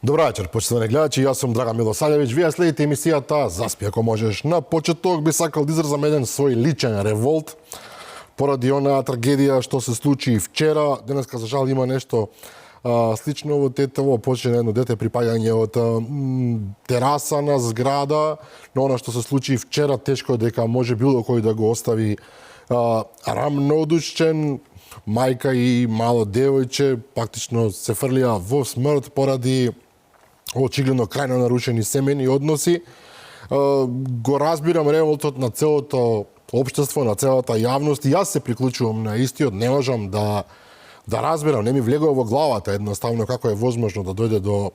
Добра вечер, почитувани гледачи, јас сум Драган Милосавлjević. Вие следите емисијата Заспи ако можеш. На почеток би сакал да изразам еден свој личен револт поради онаа трагедија што се случи вчера. Денеска за жал има нешто слично во Тетово, почина едно дете припаѓање од тераса на зграда, но она што се случи вчера тешко дека може било кој да го остави рамнодушчен. Мајка и мало девојче практично се фрлија во смрт поради очигледно крајно нарушени семејни односи. Го разбирам револтот на целото општество, на целата јавност и јас се приклучувам на истиот. Не можам да разбирам, не ми влегува во главата едноставно како е возможно да дојде до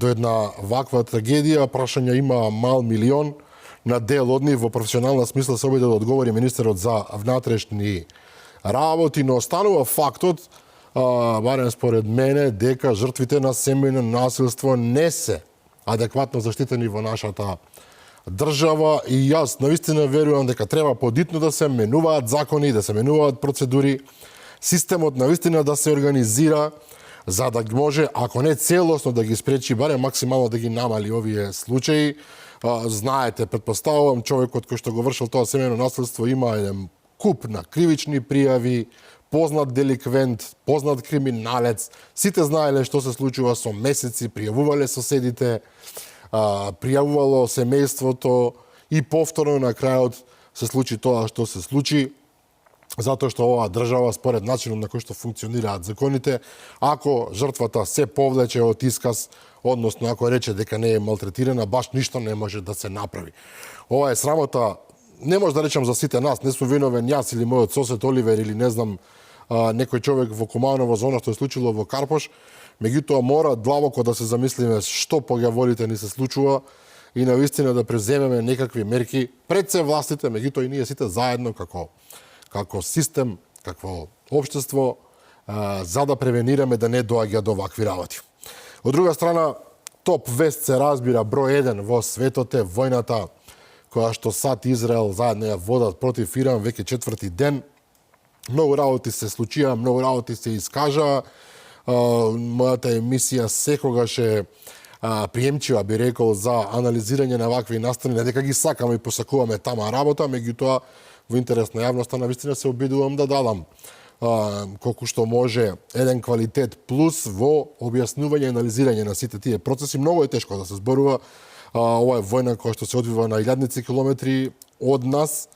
една ваква трагедија. Прашања има мал милион. На дел од нив во професионална смисла се обиде да одговори министерот за внатрешни работи, но останува фактот, барем според мене, дека жртвите на семејно насилство не се адекватно заштитени во нашата држава и јас навистина верувам дека треба подитно да се менуваат закони, да се менуваат процедури, системот навистина да се организира за да може, ако не целосно да ги спречи, барем максимално да ги намали овие случаи. Знаете, претпоставувам, човекот кој што го вршил тоа семејно насилство има еден куп на кривични пријави, познат деликвент, познат криминалец. Сите знаеле што се случува со месеци, пријавувале соседите, пријавувало семејството и повторно на крајот се случи тоа што се случи, затоа што оваа држава според начинот на кој што функционираат законите, ако жртвата се повлече од исказ, односно ако рече дека не е малтретирана, баш ништо не може да се направи. Ова е срамота. Не може да речам за сите нас, не сум виновен јас или мојот сосед Оливер или не знам некој човек во Куманово за она што е случило во Карпош, меѓутоа мора длабоко да се замислиме што по ѓаволите ни се случува и навистина да преземеме некакви мерки пред се властите, меѓутоа и ние сите заедно како систем, како општество, за да превенираме да не доаѓа до вакви работи. Од друга страна, топ вест се разбира број 1 во светот е војната која што САД и Израел заедно ја водат против Иран веќе четврти ден. Многу работи се случија, многу работи се искажаа. Мојата емисија секогаш е приемчива, би рекол, за анализирање на вакви настани, не дека ги сакаме и посакуваме тама работа, меѓутоа во интерес на јавноста навистина се обидувам да дадам колку што може еден квалитет плюс во објаснување и анализирање на сите тие процеси. Многу е тешко да се зборува. Ова е војна која што се одвива на илјадници километри од нас.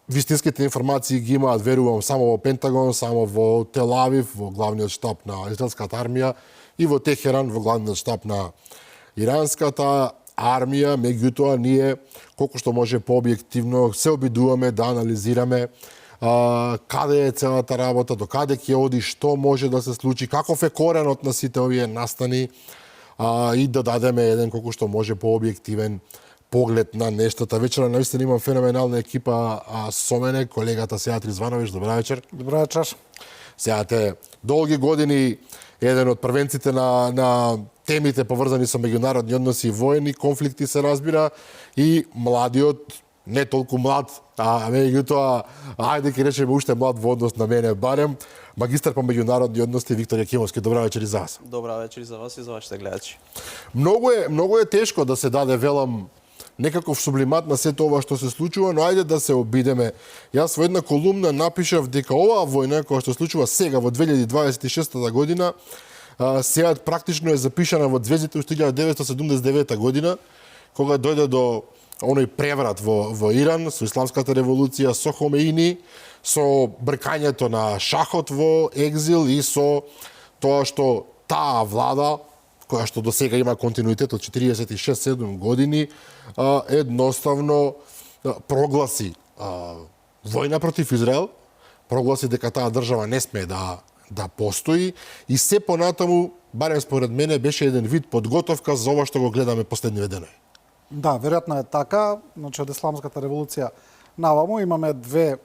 Вистинските информации ги имаат, верувам, само во Пентагон, само во Тел Авив, во главниот штаб на израелската армија и во Техеран, во главниот штаб на иранската армија. Меѓутоа, ние колку што може пообјективно се обидуваме да анализираме каде е целата работа, до каде ќе оди, што може да се случи, каков е коренот на сите овие настани, и да дадеме еден колку што може пообјективен поглед на нештата. Вечера навистина имам феноменална екипа со мене, колегата Сејат Ризвановиќ. Добра вечер. Добра вечер. Сејат е долги години еден од првенците на темите поврзани со меѓународни односи и воени конфликти, се разбира, и младиот, не толку млад, меѓутоа, ајде ќе речеме уште млад во однос на мене барем, магистар по меѓународни односи Виктор Јакимовски. Добра вечер и за вас. Добра вечер и за вас и за вашите гледачи. Многу е тешко да се даде, велам, некаков сублимат на сето ова што се случува, но ајде да се обидеме. Јас во една колумна напишав дека оваа војна која што се случува сега во 2026 година, Сејат практично е запишана во звездите уште 1979 година, кога дојде до оној преврат во Иран, со исламската револуција, со Хомеини, со бркањето на шахот во екзил и со тоа што таа влада, која што до сега има континуитет од 46-7 години, едноставно прогласи војна против Израел, прогласи дека таа држава не смее да постои и се понатаму, барем според мене, беше еден вид подготовка за ова што го гледаме последниве денови. Да, веројатно е така. Значи, од исламската револуција наваму имаме две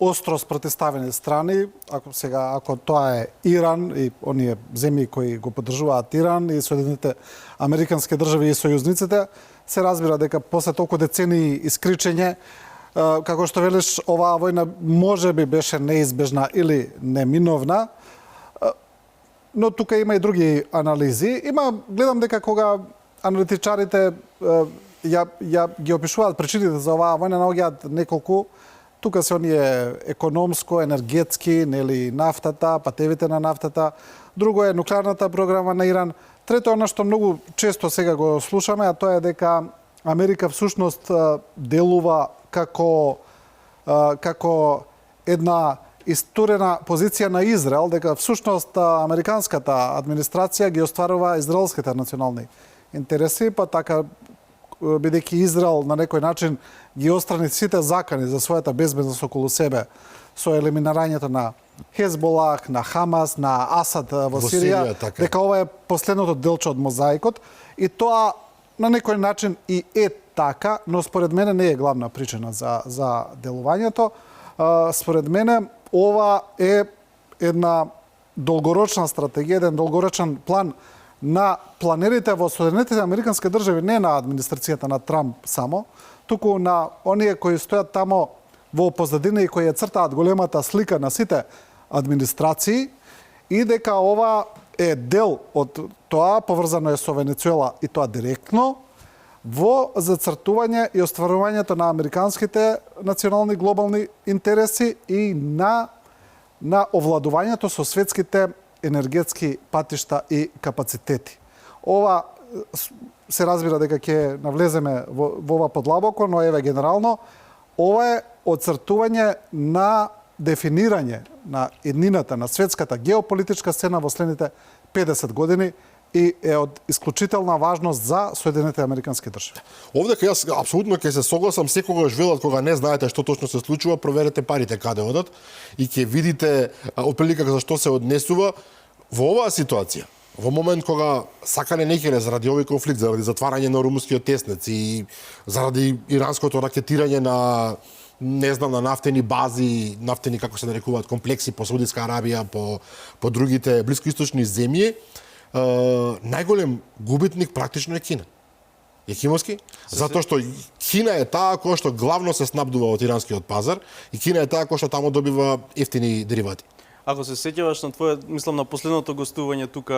остро спротивставени страни. Ако тоа е Иран и оние земји кои го поддржуваат Иран и Соединетите Американски држави и сојузниците, се разбира дека после толку децении искричење, како што велиш, оваа војна можеби беше неизбежна или неминовна. но тука има и други анализи. Гледам дека кога аналитичарите ја ги опишуваат причините за оваа војна, наоѓаат неколку. Тука се оние економско, енергетски, нели нафтата, патевите на нафтата. Друго е нуклеарната програма на Иран. Трето е што многу често сега го слушаме, а тоа е дека Америка всушност делува како една истурена позиција на Израел, дека всушност американската администрација ги остварува израелските национални интереси, па така бидејќи Израел на некој начин ги острани сите закани за својата безбедност околу себе со елиминирањето на Хезболах, на Хамас, на Асад во Сирија, така. дека ова е последното делче од мозаикот и тоа на некој начин и е така, но според мене не е главна причина за делувањето. Според мене ова е една долгорочна стратегија, еден долгорочен план на планерите во Соединетите Американски држави, не на администрацијата на Трамп само, туку на оние кои стојат тамо во позадина и кои ја цртаат големата слика на сите администрации и дека ова е дел од тоа, поврзано е со Венецуела и тоа директно, во зацртување и остварувањето на американските национални глобални интереси и на овладувањето со светските енергетски патишта и капацитети. Ова се разбира дека ќе навлеземе во ова подлабоко, но еве генерално, ова е оцртување на дефинирање на еднината на светската геополитичка сцена во следните 50 години и е од исклучителна важност за Соединетите Американски држави. Овде јас апсолутно ќе се согласам, секогаш велат кога не знаете што точно се случува, проверете парите каде одат и ќе видите отприлика за што се однесува во оваа ситуација. Во момент кога сакане некаде заради овој конфликт, заради затварање на румунскиот теснец и заради иранското ракетирање на на нафтени бази, нафтени како се нарекуваат комплекси по Саудитска Арабија, по другите блискоисточни земји, најголем губитник практично е Кина. Јахимовски, затоа што Кина е таа која што главно се снабдува од иранскиот пазар и Кина е таа која што тамо добива ефтини деривати. Ако се сеќаваш на твое, мислам на последното гостување тука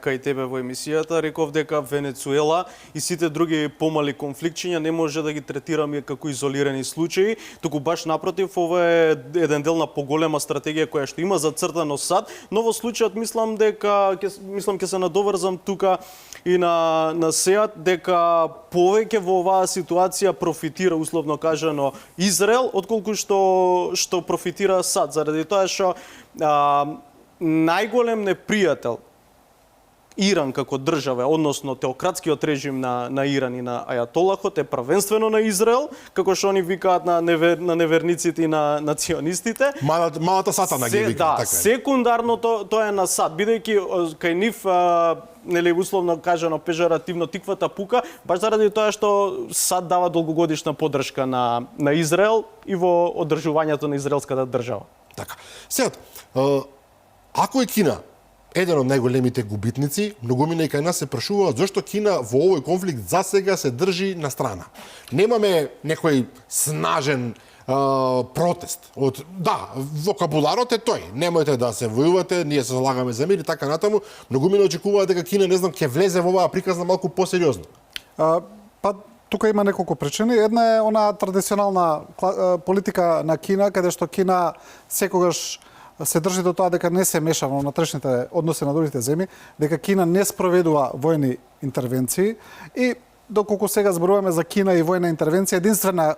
кај тебе во емисијата, реков дека Венецуела и сите други помали конфликтчиња не може да ги третираме како изолирани случаи, туку баш напротив, ова е еден дел на поголема стратегија која што има зацртано сад, но во случајот мислам ќе се надоврзам тука и на сеат дека повеќе во оваа ситуација профитира условно кажано Израел отколку што профитира САД, заради тоа што најголем непријател Иран како држава, односно теократскиот режим на Иран и на ајатолахот е првенствено на Израел, како што они викаат на неверниците и на национистите. Малата сатана ги викаат, така. Секундарно тоа е на САД, бидејќи кај нив нели условно кажано пежоративно тиквата пука, баш заради тоа што САД дава долгогодишна поддршка на Израел и во одржувањето на израелската држава. Така. Сега, ако е Кина еден од најголемите губитници, многумина и кај нас се прашуваат зошто Кина во овој конфликт за сега се држи на страна. Немаме некој снажен протест. Вокабуларот е тој. Немојте да се војувате, ние се залагаме за мир и така натаму. Многумина очекуваат дека Кина, ќе влезе во оваа приказна малку посериозно. Тука има неколку причини. Една е она традиционална политика на Кина, каде што Кина секогаш се држи до тоа дека не се меша во внатрешните односи на другите земји, дека Кина не спроведува војни интервенции и доколку сега зборуваме за Кина и војна интервенција, единствена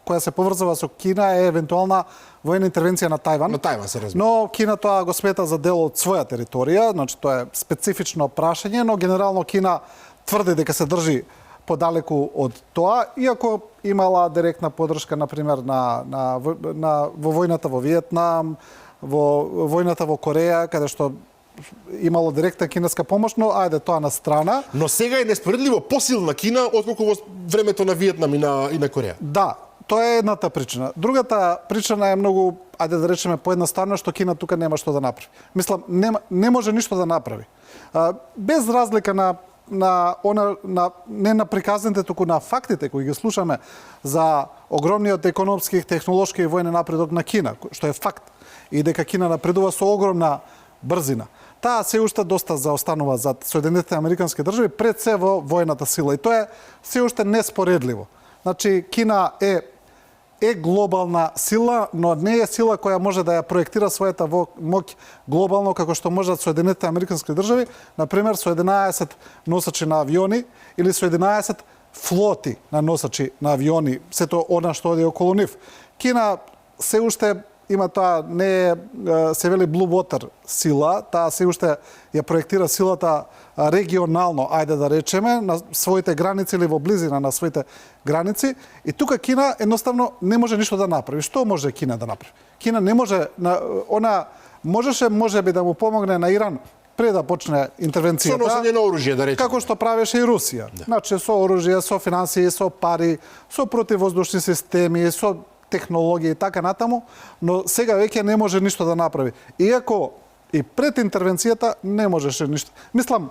која се поврзува со Кина е евентуална војна интервенција на Тајван. На Тајван се разбира. Но Кина тоа го смета за дел од своја територија, значи тоа е специфично прашање, но генерално Кина тврди дека се држи подалеку од тоа, иако имала директна поддршка, например, во војната во Виетнам, во војната во Кореја, каде што имало директна кинеска помош, но ајде тоа на страна. Но сега е неспоредливо посилна Кина отколку во времето на Виетнам и на Кореја. Да, тоа е едната причина. Другата причина е многу, ајде да речеме поедноставно, што Кина тука нема што да направи. Мислам, не може ништо да направи. Без разлика на не на приказните, туку на фактите кои ги слушаме за огромниот економски, технолошки и војен напредок на Кина, што е факт, и дека Кина напредува со огромна брзина. таа се уште доста заостанува зад Соединетите Американски држави, пред се во војната сила. И тоа е се уште неспоредливо. Значи, Кина е глобална сила, но не е сила која може да ја проектира својата моќ глобално, како што можат Соединетите Американски држави, например, со 11 носачи на авиони или со 11 флоти на носачи на авиони, сето она што оди околу нив. Кина се уште има тоа, не е, се вели Blue Water сила, таа се уште ја проектира силата регионално, ајде да речеме, на своите граници или во близина на своите граници. И тука Кина едноставно не може ништо да направи. Што може Кина да направи? Кина не може, она можеше можеби да му помогне на Иран пред да почне интервенцијата. Со носење на оружје, да речеме. Како што правеше и Русија. Да. Значи, со оружје, со финансии, со пари, со противвоздушни системи, со технологија и така натаму, но сега веќе не може ништо да направи. Иако и пред интервенцијата не можеше ништо. Мислам,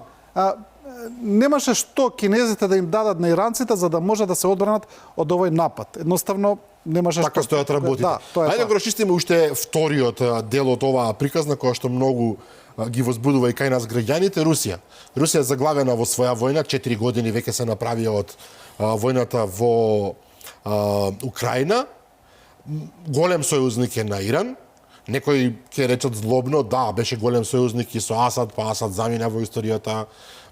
немаше што кинезите да им дадат на иранците за да може да се одбранат од овој напад. Едноставно немаше така што. Така стојат работите. Да, Ајде да го расчистиме уште вториот дел од оваа приказна која што многу ги возбудува и кај нас граѓаните. Русија е заглавена во своја војна, 4 години веќе се направија од војната во Украина. Голем сојузник е на Иран. Некои ќе речат злобно, да, беше голем сојузник и со Асад, па Асад замина во историјата,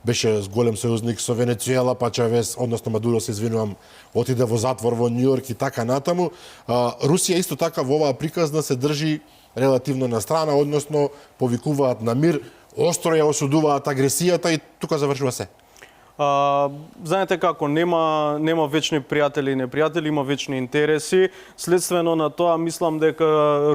беше голем сојузник со Венецуела, па Чавес, односно Мадуро, се извинувам, отиде во затвор во Њу Јорк и така натаму. Русија исто така во оваа приказна се држи релативно на страна, односно повикуваат на мир, остро ја осудуваат агресијата и тука завршува се. Знаете како, нема вечни пријатели и непријатели, има вечни интереси. Следствено на тоа, мислам дека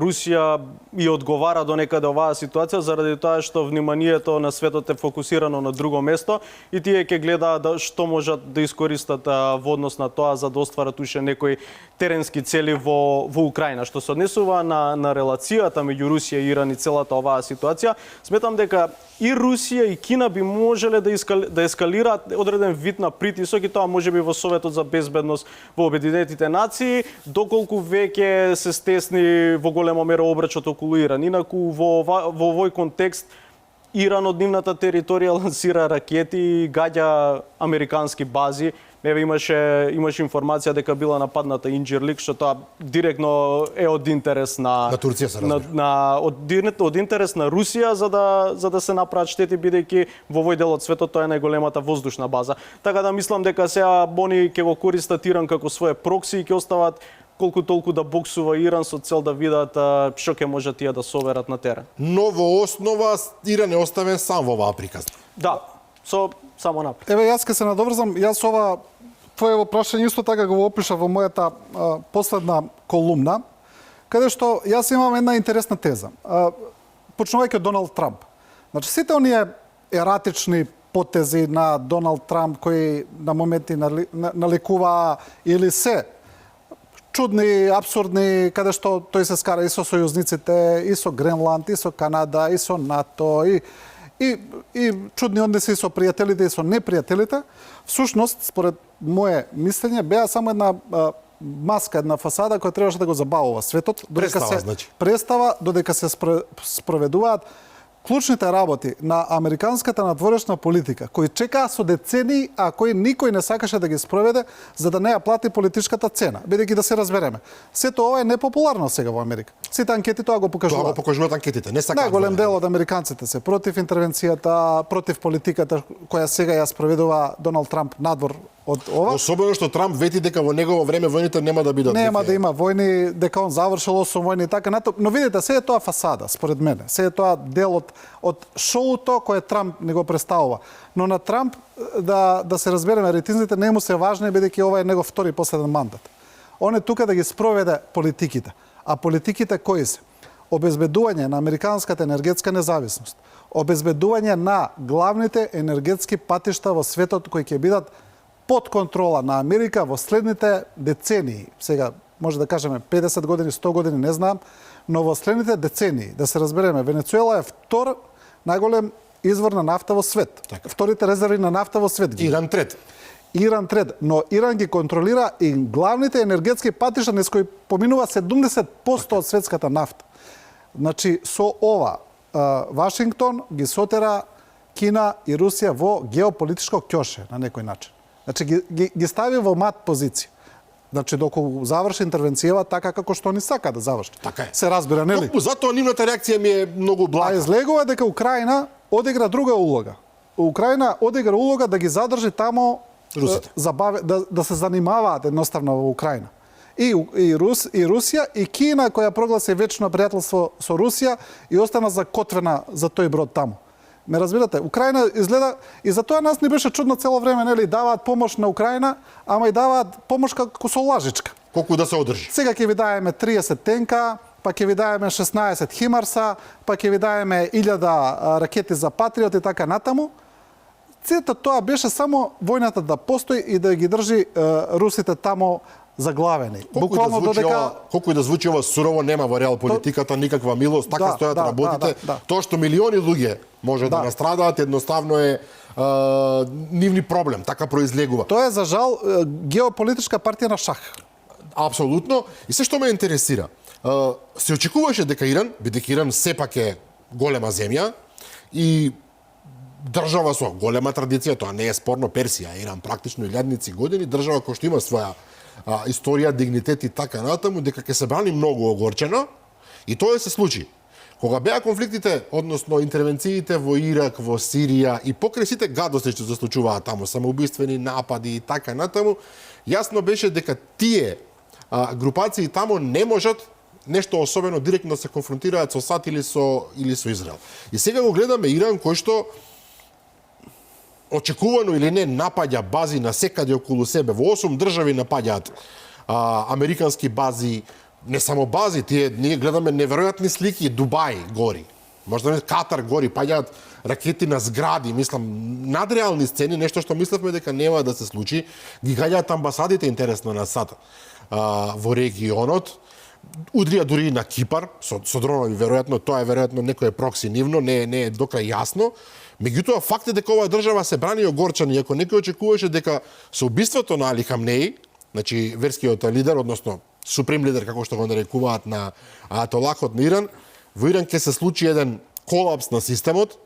Русија и одговара до некаде оваа ситуација, заради тоа што вниманието на светот е фокусирано на друго место и тие ќе гледаат што можат да искористат во однос на тоа за да остварат уште некои теренски цели во Украина. Што се однесува на релацијата меѓу Русија и Иран и целата оваа ситуација, сметам дека и Русија и Кина би можеле да ескалираат одреден вид на притисок и тоа можеби во Советот за безбедност во Обединетите нации, доколку веќе се стесни во голема мера обрачот околу Иран. Инаку во овој контекст Иран од нивната територија лансира ракети и гаѓа американски бази. Еве имаше информација дека била нападната Инџирлик, што тоа директно е од интерес на Турција, се разбира. Од интерес на Русија за да се направат штети, бидејќи во овој дел од светот тоа е најголемата воздушна база. Така да мислам дека сега они ќе го користат Иран како своје прокси и ќе остават колку толку да боксува Иран со цел да видат што ќе можат тие да соверат на терен. Но во основа Иран е оставен сам во оваа приказна. Да, само напред. Еве јас ќе се надоврзам, јас ова твоето прашање исто така го опиша во мојата последна колумна, каде што јас имам една интересна теза. Почнувајќи од Доналд Трамп. Значи сите оние ератични потези на Доналд Трамп кои на моменти наликуваа или се чудни, абсурдни, каде што тој се скара и со сојузниците, и со Гренланд, и со Канада, и со НАТО, и чудни односи со пријателите и со непријателите, всушност, според мое мислење, беа само една маска, една фасада која требаше да го забавува светот, представа, додека се спроведуваат клучните работи на американската надворешна политика, кои чекаа со децении, а кои никој не сакаше да ги спроведе за да не ја плати политичката цена. Бидејќи да се разбереме, сето ова е непопуларно сега во Америка. Сите анкети тоа го покажуваат. Тоа го покажуваат анкетите, не сакаат. Најголем дел од американците се против интервенцијата, против политиката која сега ја спроведува Доналд Трамп надвор од ова. Особено што Трамп вети дека во негово време војните нема да бидат. Нема да има војни, дека он завршил 8 војни и така натаму. Но видите, се е тоа фасада, според мене. Се е тоа дел од шоуто кое Трамп не го представува. Но на Трамп, да се разбереме, рейтинзите не му се важни, бидејќи ова е негов втори последен мандат. Он е тука да ги спроведе политиките. А политиките кои се? Обезбедување на американската енергетска независност, обезбедување на главните енергетски патишта во светот кои ќе бидат под контрола на Америка во следните децении. Сега, може да кажеме 50 години, 100 години, не знам, но во следните децении, да се разбереме, Венецуела е втор најголем извор на нафта во свет. Така. Вторите резерви на нафта во свет. Иран трет. Иран трет, но Иран ги контролира и главните енергетски патишта низ кои поминува 70% од светската нафта. Значи, со ова, Вашингтон ги сотера Кина и Русија во геополитичко ќоше на некој начин. Значи ги стави во мат позиција. Значи доколку заврши интервенцијава така како што ни сака да заврши. Така е. Се разбира, нели? Токму затоа нивната реакција ми е многу А блага. излегува дека Украина одигра друга улога. Украина одигра улога да ги задржи тамо Русите. да се занимаваат едноставно во Украина. И Русија и Кина која прогласи вечно пријателство со Русија и остана закотвена за тој брод таму. Ме разбирате, Украина изгледа и затоа нас не беше чудно цело време, нели, даваат помош на Украина, ама и даваат помош како со лажичка. Колку да се одржи. Сега ќе ви даеме 30 тенка, па ќе ви даеме 16 Химарса, па ќе ви даеме 1000 ракети за Патриот и така натаму. Цето тоа беше само војната да постои и да ги држи русите тамо заглавени. Колку и да звучи ова сурово, нема во реал политиката никаква милост, така стојат работите. Тоа што милиони луѓе може да настрадаат, едноставно е нивни проблем, така произлегува. Тоа е за жал геополитичка партија на шах. Апсолутно. И се што ме интересира, се очекуваше дека Иран, бидејќи Иран сепак е голема земја и држава со голема традиција, тоа не е спорно, Персија, Иран практично илјадници години, држава која што има своја историја, дигнитет и така натаму, дека ќе се брани многу огорчено, и тоа се случи. Кога беа конфликтите, односно интервенциите во Ирак, во Сирија и покрај сите гадости што се случуваат таму, самоубиствени напади и така натаму, јасно беше дека тие групации таму не можат нешто особено директно да се конфронтираат со САД или со Израел. И сега го гледаме Иран кој што очекувано или не напаѓа бази на секаде околу себе. Во 8 држави напаѓаат американски бази, не само бази, ние гледаме неверојатни слики, Дубај гори. Можда не Катар гори, паѓаат ракети на згради, мислам, надреални сцени, нешто што мислевме дека нема да се случи. Ги гаѓаат амбасадите, интересно, на САД во регионот. Удрија дури и на Кипар, со дронови, веројатно, тоа е веројатно некое прокси нивно, не е докрај јасно. Меѓутоа, факт е дека оваа држава се брани огорчани, иако некој очекуваше дека со убиството на Али Хамнеи, значи верскиот лидер, односно супрем лидер, како што го нарекуваат на Ајатолахот на Иран, во Иран ќе се случи еден колапс на системот,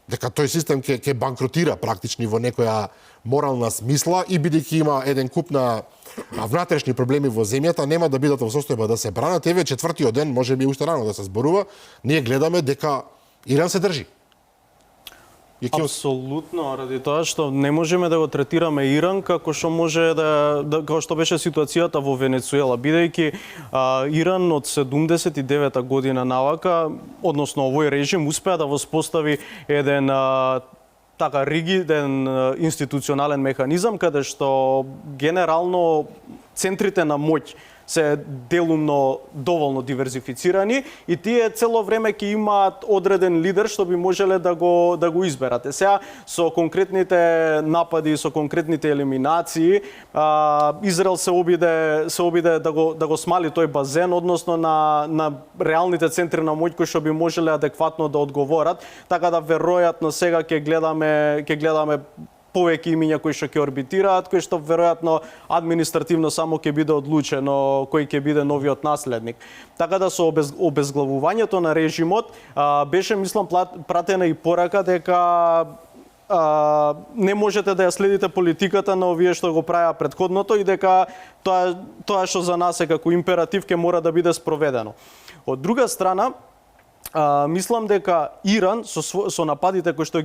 дека тој систем ќе банкротира практично во некоја морална смисла и бидејќи има еден куп на внатрешни проблеми во земјата, нема да бидат во состојба да се бранат. Еве четвртиот ден, може би уште рано да се зборува, ние гледаме дека Иран се држи. Апсолутно, ради тоа што не можеме да го третираме Иран како што може како што беше ситуацијата во Венецуела, бидејќи Иран од 79 година навака, односно овој режим успеа да воспостави еден така ригиден институционален механизам каде што генерално центрите на моќ се делумно доволно диверзифицирани и тие цело време ќе имаат одреден лидер што би можеле да го изберат. Сега со конкретните напади, со конкретните елиминации, Израел се обиде да го смали тој базен, односно на реалните центри на моќ кои што би можеле адекватно да одговорат, така да веројатно сега ќе гледаме повеќе имиња кои што ќе орбитираат, кои што веројатно административно само ќе биде одлучено кој ќе биде новиот наследник. Така да со обезглавувањето на режимот беше, мислам, пратена и порака дека не можете да ја следите политиката на овие што го правеа претходното и дека тоа што за нас е како императив ќе мора да биде спроведено. Од друга страна, мислам дека Иран со нападите кои што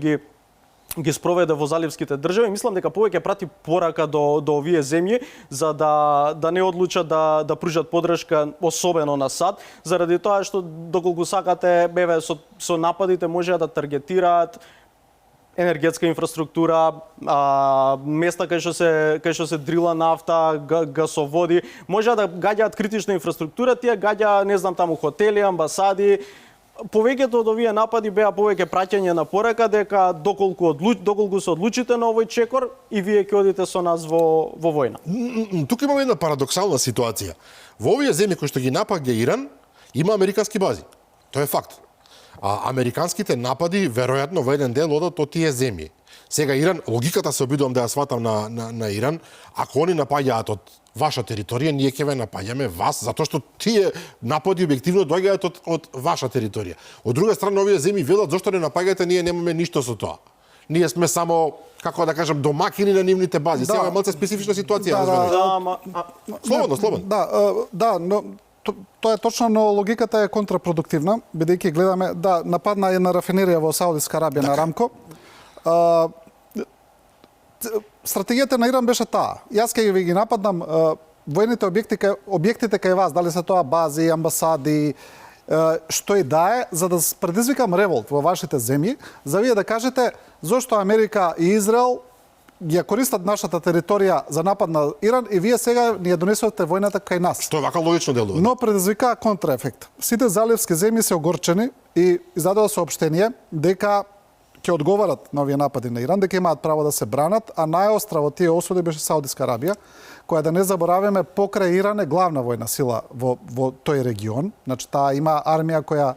ги спроведе во заливските држави, мислам дека повеќе прати порака до овие земји за да не одлучат да пружат поддршка особено на САД, заради тоа што доколку сакате со нападите можеа да таргетираат енергетска инфраструктура, места кај што се дрила нафта, гасоводи, можеа да гаѓаат критична инфраструктура, тие гаѓа, не знам, таму хотели, амбасади. Повеќето од овие напади беа повеќе праќање на порака дека доколку се одлучите на овој чекор и вие ќе одите со нас во војна. Тука имаме една парадоксална ситуација. Во овие земји кои што ги напаѓа Иран, има американски бази. Тоа е факт. А американските напади веројатно во еден дел одат од тие земји. Сега Иран, логиката се обидувам да ја сватам на Иран, ако они напаѓаат од ваша територија, ние ќе ве напаѓаме вас, затоа што тие напади објективно доаѓаат од ваша територија. Од друга страна, овие земји велат зошто не напаѓате, ние немаме ништо со тоа. Ние сме само, како да кажам, домакини на нивните бази. Сега е малце специфична ситуација. Слободно. Но тоа е точно, но логиката е контрапродуктивна, бидејќи гледаме, нападна една рафинерија во Саудитска Арабија на Арамко. Стратегијата на Иран беше таа. Јас ќе ви ги нападнам војните објектите кај вас, дали се тоа бази, амбасади, што и да е, за да предизвикам револт во вашите земји, за вие да кажете зошто Америка и Израел ја користат нашата територија за напад на Иран и вие сега ни ја донесувате војната кај нас. Што вака логично делува. Но предизвика контраефект. Сите заливски земји се огорчени и издадоа соопштение дека ќе одговарат на овие напади на Иран, дека имаат право да се бранат, а најостра во тие осуди беше Саудитска Арабија, која, да не забораваме, покрај Иран е главна војна сила во тој регион. Значи, таа има армија која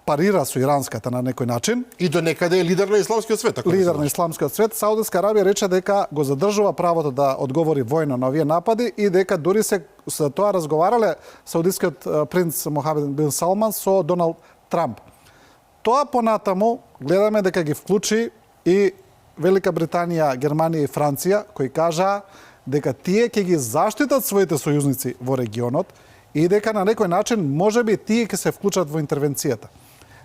парира со иранската на некој начин. И до некаде е лидер на исламскиот свет. Лидер на исламскиот свет. Саудитска Арабија рече дека го задржува правото да одговори војно на овие напади и дека дури се за тоа разговарале саудитскиот принц Мохамед бин Салман со Доналд Трамп. Тоа понатаму гледаме дека ги вклучи и Велика Британија, Германија и Франција, кои кажаа дека тие ќе ги заштитат своите сојузници во регионот и дека на некој начин можеби тие ќе се вклучат во интервенцијата.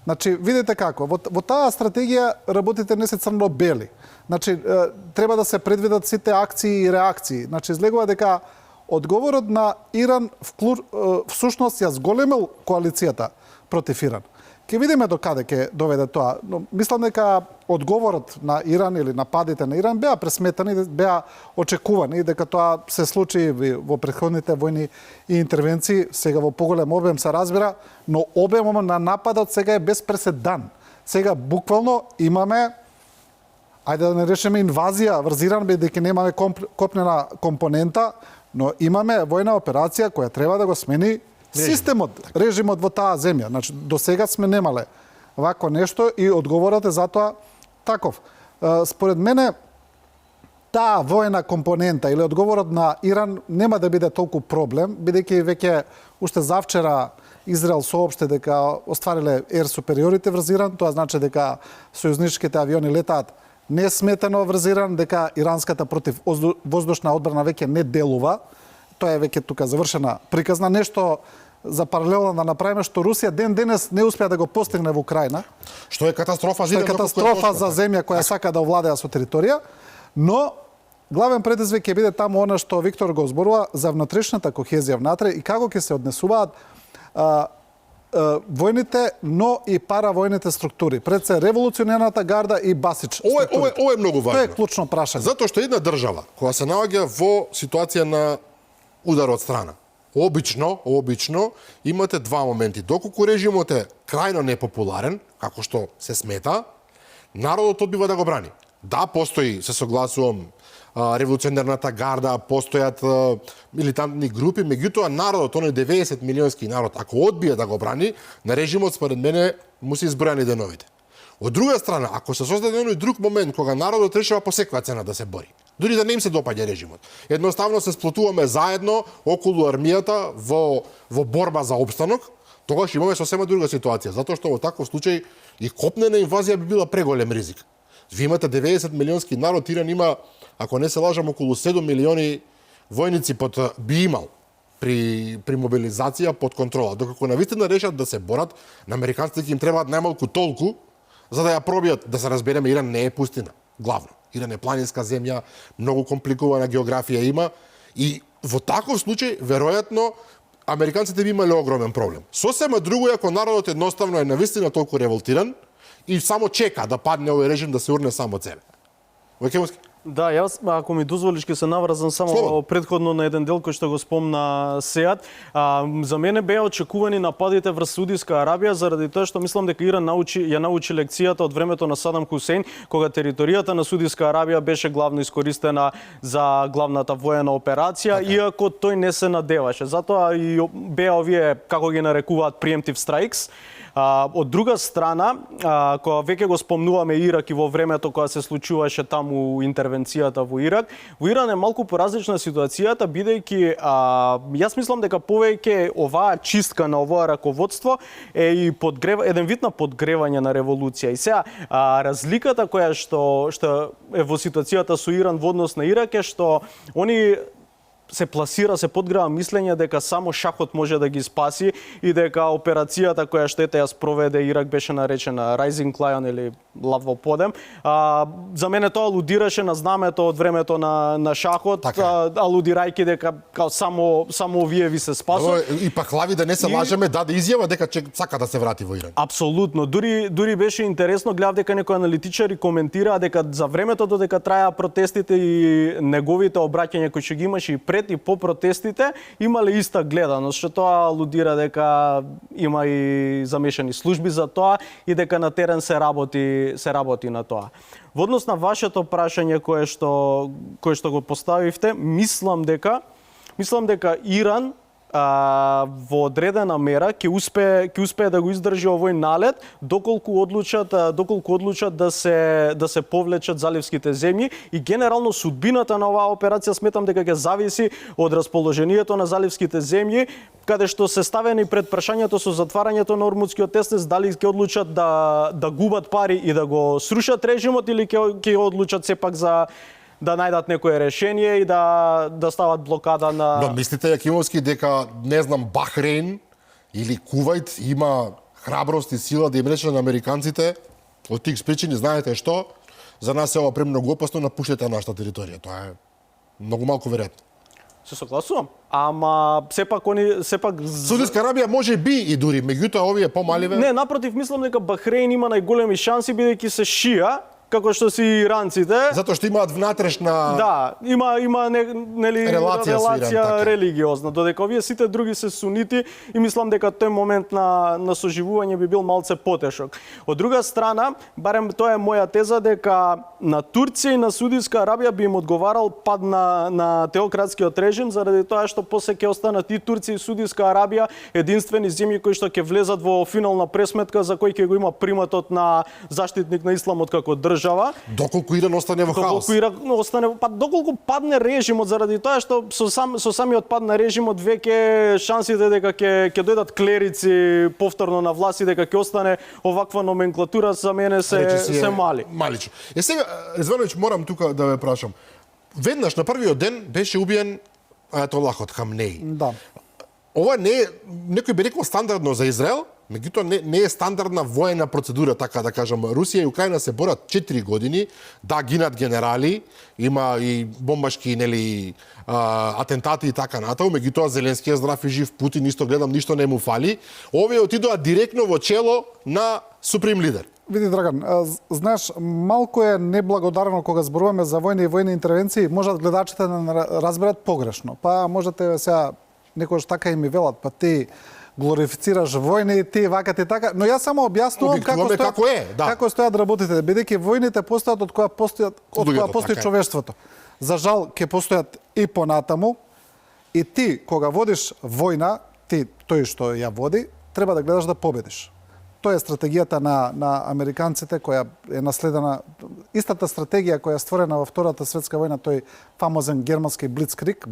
Значи, видите како, во таа стратегија работите не се црно-бели. Значи, треба да се предвидат сите акции и реакции. Значи, излегува дека одговорот на Иран всушност ја зголемил коалицијата против Иран. Ке видиме до каде ќе доведе тоа. Но мислам дека одговорот на Иран или нападите на Иран беа пресметани, беа очекувани, дека тоа се случи во претходните војни и интервенции, сега во поголем обем се разбира, но обемот на нападот сега е без преседан. Сега буквално имаме, ајде да не речеме инвазија врз Иран, бидејќи немаме копнена компонента, но имаме војна операција која треба да го смени системот, режимот во таа земја. Значи, до сега сме немале вако нешто и одговорот е затоа таков. Според мене, таа војна компонента или одговорот на Иран нема да биде толку проблем, бидејќи веќе уште завчера Израел соопшти дека оствариле ер супериорите врз Иран, тоа значи дека сојузничките авиони летаат несметано врз Иран, дека иранската противвоздушна одбрана веќе не делува. Тоа е веќе тука завршена приказна. Нешто за паралелно да направиме што Русија ден денес не успеа да го постигне во Украина. Што е катастрофа за земја која сака да овладеа со територија, но главен предизвик ќе биде таму она што Виктор го зборува за внатрешната кохезија внатре и како ќе се однесуваат војните, но и паравојните структури. Пред се револуционерната гарда и басич структури. Ова е многу важно. Тоа е клучно прашање. Затоа што една држава која се наоѓа во ситуација на удар од страна, обично имате два моменти. Доколку режимот е крајно непопуларен, како што се смета, народот одбива да го брани. Да, постои, се согласувам, револуционерната гарда, постојат милитантни групи, меѓутоа народот, оној 90 милионски народ, ако одбие да го брани, на режимот според мене му се избројани деновите. Од друга страна, ако се создаде оној друг момент кога народот решава по секва цена да се бори, дури да не им се допаѓа режимот, едноставно се сплотуваме заедно околу армијата во борба за опстанок, тогаш имаме сосема друга ситуација, затоа што во таков случај и копнена инвазија би била преголем ризик. Ви имате 90 милионски народ, Иран има, ако не се лажам, околу 7 милиони војници би имал при мобилизација под контрола. Докако навистина решат да се борат, на американците ќе им требаат најмалку толку за да ја пробијат, да се разбереме, Иран не е пустина, главно. Иран е планинска земја, многу компликувана географија има и во таков случај, веројатно, американците би имале огромен проблем. Сосема друго е ако народот едноставно е навистина толку револтиран и само чека да падне овој режим да се урне само од себе. Вајкемовски? Да, јас, ако ми дозволиш, ќе се наврзам само предходно на еден дел кој што го спомна Сеат. За мене беа очекувани нападите врз Саудитска Арабија заради тоа што мислам дека Иран ја научи лекцијата од времето на Садам Хусеин, кога територијата на Саудитска Арабија беше главно искористена за главната воена операција, иако тој не се надеваше. Затоа и беа овие, како ги нарекуваат, preemptive strikes. Од друга страна, кога веќе го спомнуваме Ирак и во времето кога се случуваше таму интервенцијата во Ирак, во Иран е малку поразлична ситуацијата, бидејќи јас мислам дека повеќе оваа чистка на овоа раководство е и еден вид на подгревање на револуција. И сега разликата која што е во ситуацијата со Иран во однос на Ирак е што они се пласира, се подгрева мислење дека само шахот може да ги спаси и дека операцијата која што ете ја спроведе Ирак беше наречена Rising Lion или Лав во подем. За мене тоа алудираше на знамето од времето на шахот, алудирајќи дека само овие ви се спасува. И пак Лави, да не се лажеме, даде изјава дека сака да се врати во Иран. Апсолутно. Дури беше интересно, гледав дека некои аналитичари коментираа дека за времето додека траја протестите и неговите обраќања кои што ги имаше и пред и по протестите, имале иста гледаност, што тоа алудира дека има и замешани служби за тоа и дека на терен се работи на тоа. Во однос на вашето прашање кое што го поставивте, мислам дека Иран во одредена мера ќе успее да го издржи овој налет доколку одлучат да се повлечат заливските земји и генерално судбината на оваа операција сметам дека ќе зависи од расположението на заливските земји, каде што се ставени пред прашањето со затварањето на Ормудскиот теснес, дали ќе одлучат да губат пари и да го срушат режимот или ќе одлучат сепак да најдат некое решение и да стават блокада на... Но мислите, Јакимовски, дека, не знам, Бахрейн или Кувајт има храброст и сила да им рече на американците од тих причини, знаете што, за нас е ова премногу опасно, напуштете нашата територија. Тоа е многу малку веројатно. Се согласувам. Ама сепак Саудитска Арабија може би и дури, меѓутоа овие помаливе. Не, напротив, мислам дека Бахрейн има најголеми шанси бидејќи се шија, како што си иранците. Затоа што имаат внатрешна... Да, има релација религиозна, додека овие сите други се сунити и мислам дека тој момент на соживување би бил малце потешок. Од друга страна, барем тоа е моја теза дека на Турција и на Саудитска Арабија би им одговарал пад на теократскиот режим, заради тоа што после ќе останат и Турција и Саудитска Арабија единствени земји кои што ќе влезат во финална пресметка за кој ќе го има приматот на заштитник на исламот како држава. Доколку Иран остане во хаос. Доколку падне режимот, заради тоа што со самиот пад на режимот веќе шансите дека ќе дојдат клерици повторно на власт и дека ќе остане оваква номенклатура за мене се мали. Маличко. Сега, Резвановиќ, морам тука да ве прашам. Веднаш на првиот ден беше убиен Ајатолахот Хамнеи. Да. Ова не е, некој би рекол, стандардно за Израел, меѓутоа не е стандардна воена процедура, така да кажам. Русија и Украина се борат 4 години, да, гинат генерали, има и бомбашки, атентати и така натаму, меѓутоа Зеленски е здрав и жив, Путин исто гледам, ништо не му фали. Овие отидоа директно во чело на суприм лидер. Види, Драган, знаеш, малку е неблагодарно кога зборуваме за војни и војни интервенции, можат гледачите да разберат погрешно. Па можете сега некојаш така и ми велат, па ти глорифицираш војни, ти вакате така, но јас само објаснувам како стојат работите, бидејќи војните постојат од која постои човештвото. За жал ќе постојат и понатаму, и ти кога водиш војна, тој што ја води, треба да гледаш да победиш. Тоа е стратегијата на американците која е наследена, истата стратегија која е створена во Втората светска војна, тој фамозен германски Блицкриг,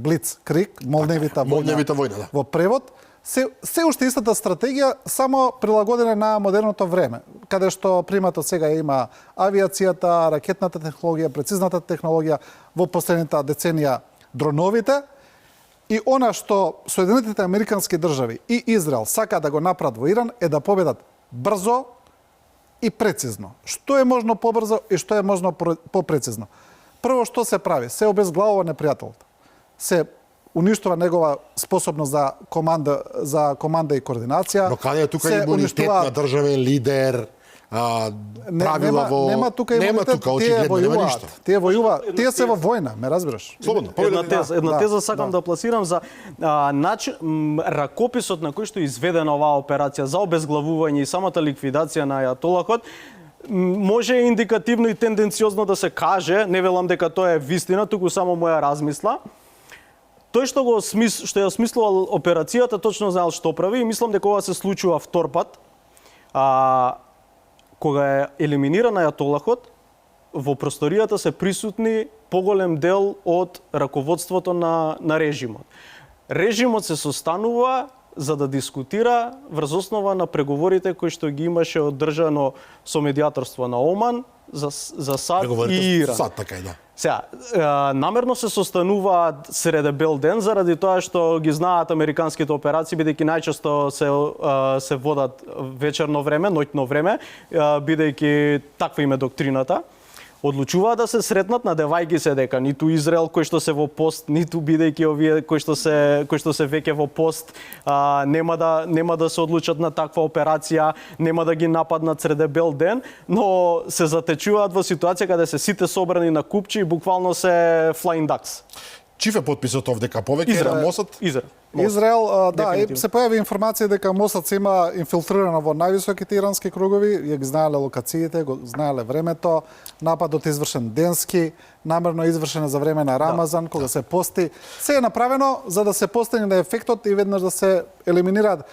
молневита војна, да. Во превод, се уште истата стратегија, само прилагодена на модерното време, каде што приматот сега има авиацијата, ракетната технологија, прецизната технологија, во последната деценија дроновите, и она што Соединетите американски држави и Израел сака да го направат во Иран е да победат брзо и прецизно. Што е можно побрзо и што е можно попрецизно. Прво што се прави? Се обезглавува непријателот. Се уништува негова способност за команда и координација. Но каде е тука имунитет на државен лидер? Правила во... Нема тука имунитет, тие војуваат, тие се во војна, ме разбираш? Слободно. Една теза сакам да пласирам за ракописот на кој што е изведена оваа операција за обезглавување и самата ликвидација на Ајатолахот. Може индикативно и тенденциозно да се каже, не велам дека тоа е вистина, туку само моја размисла. Тој што ја смислувал операцијата точно знаел што прави и мислам дека ова се случува втор пат. Кога е елиминиран ајатолахот, во просторијата се присутни поголем дел од раководството на режимот. Режимот се состанува за да дискутира врз основа на преговорите кои што ги имаше одржано со медиаторство на Оман за САД и Иран. САД, така е, да. Сега, намерно се состануваат среде бел ден заради тоа што ги знаат американските операции, бидејќи најчесто се водат вечерно време, ноќно време, бидејќи таква им е доктрината. Одлучуваат да се сретнат, надевајќи се дека ниту Израел кој што се во пост, ниту бидејќи овие кои што се веќе во пост, нема да се одлучат на таква операција, нема да ги нападнат среде бел ден, но се затечуваат во ситуација каде се сите собрани на купчи и буквално се flying ducks. Чиф е подписот овдека повеќе на Мосад? Израел, да, и се појави информација дека Мосад се има инфилтрирано во највисоките ирански кругови, ја ги знаеле локациите, го знаеле времето, нападот е извршен денски, намерно извршен за време на Рамазан, кога се пости. Се е направено за да се постигне ефектот и веднаш да се елиминираат.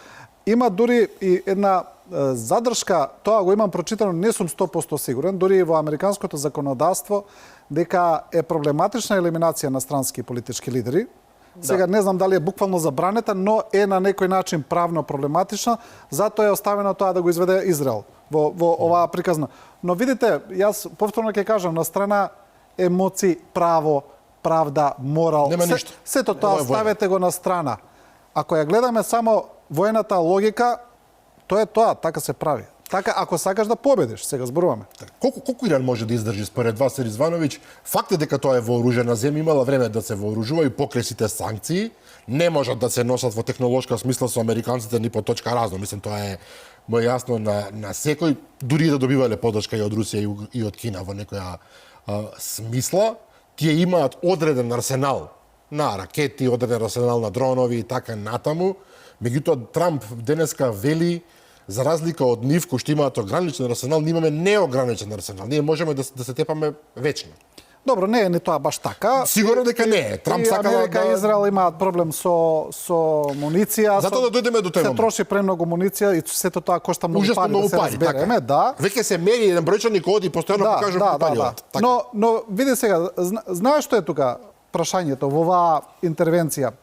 Има дури и една задршка, тоа го имам прочитано, не сум 100% сигурен, дури и во американското законодавство, дека е проблематична елиминација на странски политички лидери. Сега не знам дали е буквално забранета, но е на некој начин правно проблематична, затоа е оставено тоа да го изведе Израел во оваа приказна. Но видите, јас повторно ќе кажам, на страна емоции, право, правда, морал, сето тоа ставете го на страна. Ако ја гледаме само воената логика, тоа е тоа, така се прави. Така, ако сакаш да победиш, сега зборуваме. Колку Иран може да издржи според вас, Ризвановиќ? Факт е дека тоа е вооружена земја, имала време да се вооружува и покрај сите санкции, не можат да се носат во технолошка смисла со американците ни по точка разно. Мислам, тоа е јасно на секој, дури да добивале подршка и од Русија и од Кина во некоја смисла. Тие имаат одреден арсенал на ракети, одреден арсенал на дронови и така натаму. Меѓутоа, Трамп денеска вели, за разлика од нив, кои што имаат ограничен арсенал, ние имаме неограничен арсенал. Ние можеме да се тепаме вечно. Добро, не е ни тоа баш така. Сигурно дека не е. Трамп сака Америка и Израел имаат проблем со муниција. Затоа да дојдеме до темата. Се троши премногу муниција и сето тоа кошта многу пари, да се разбереме, да. Веќе се мери еден бројчаник оди постојано покажа париот. Но види сега, знаеш што е тука прашањето во оваа интервенција?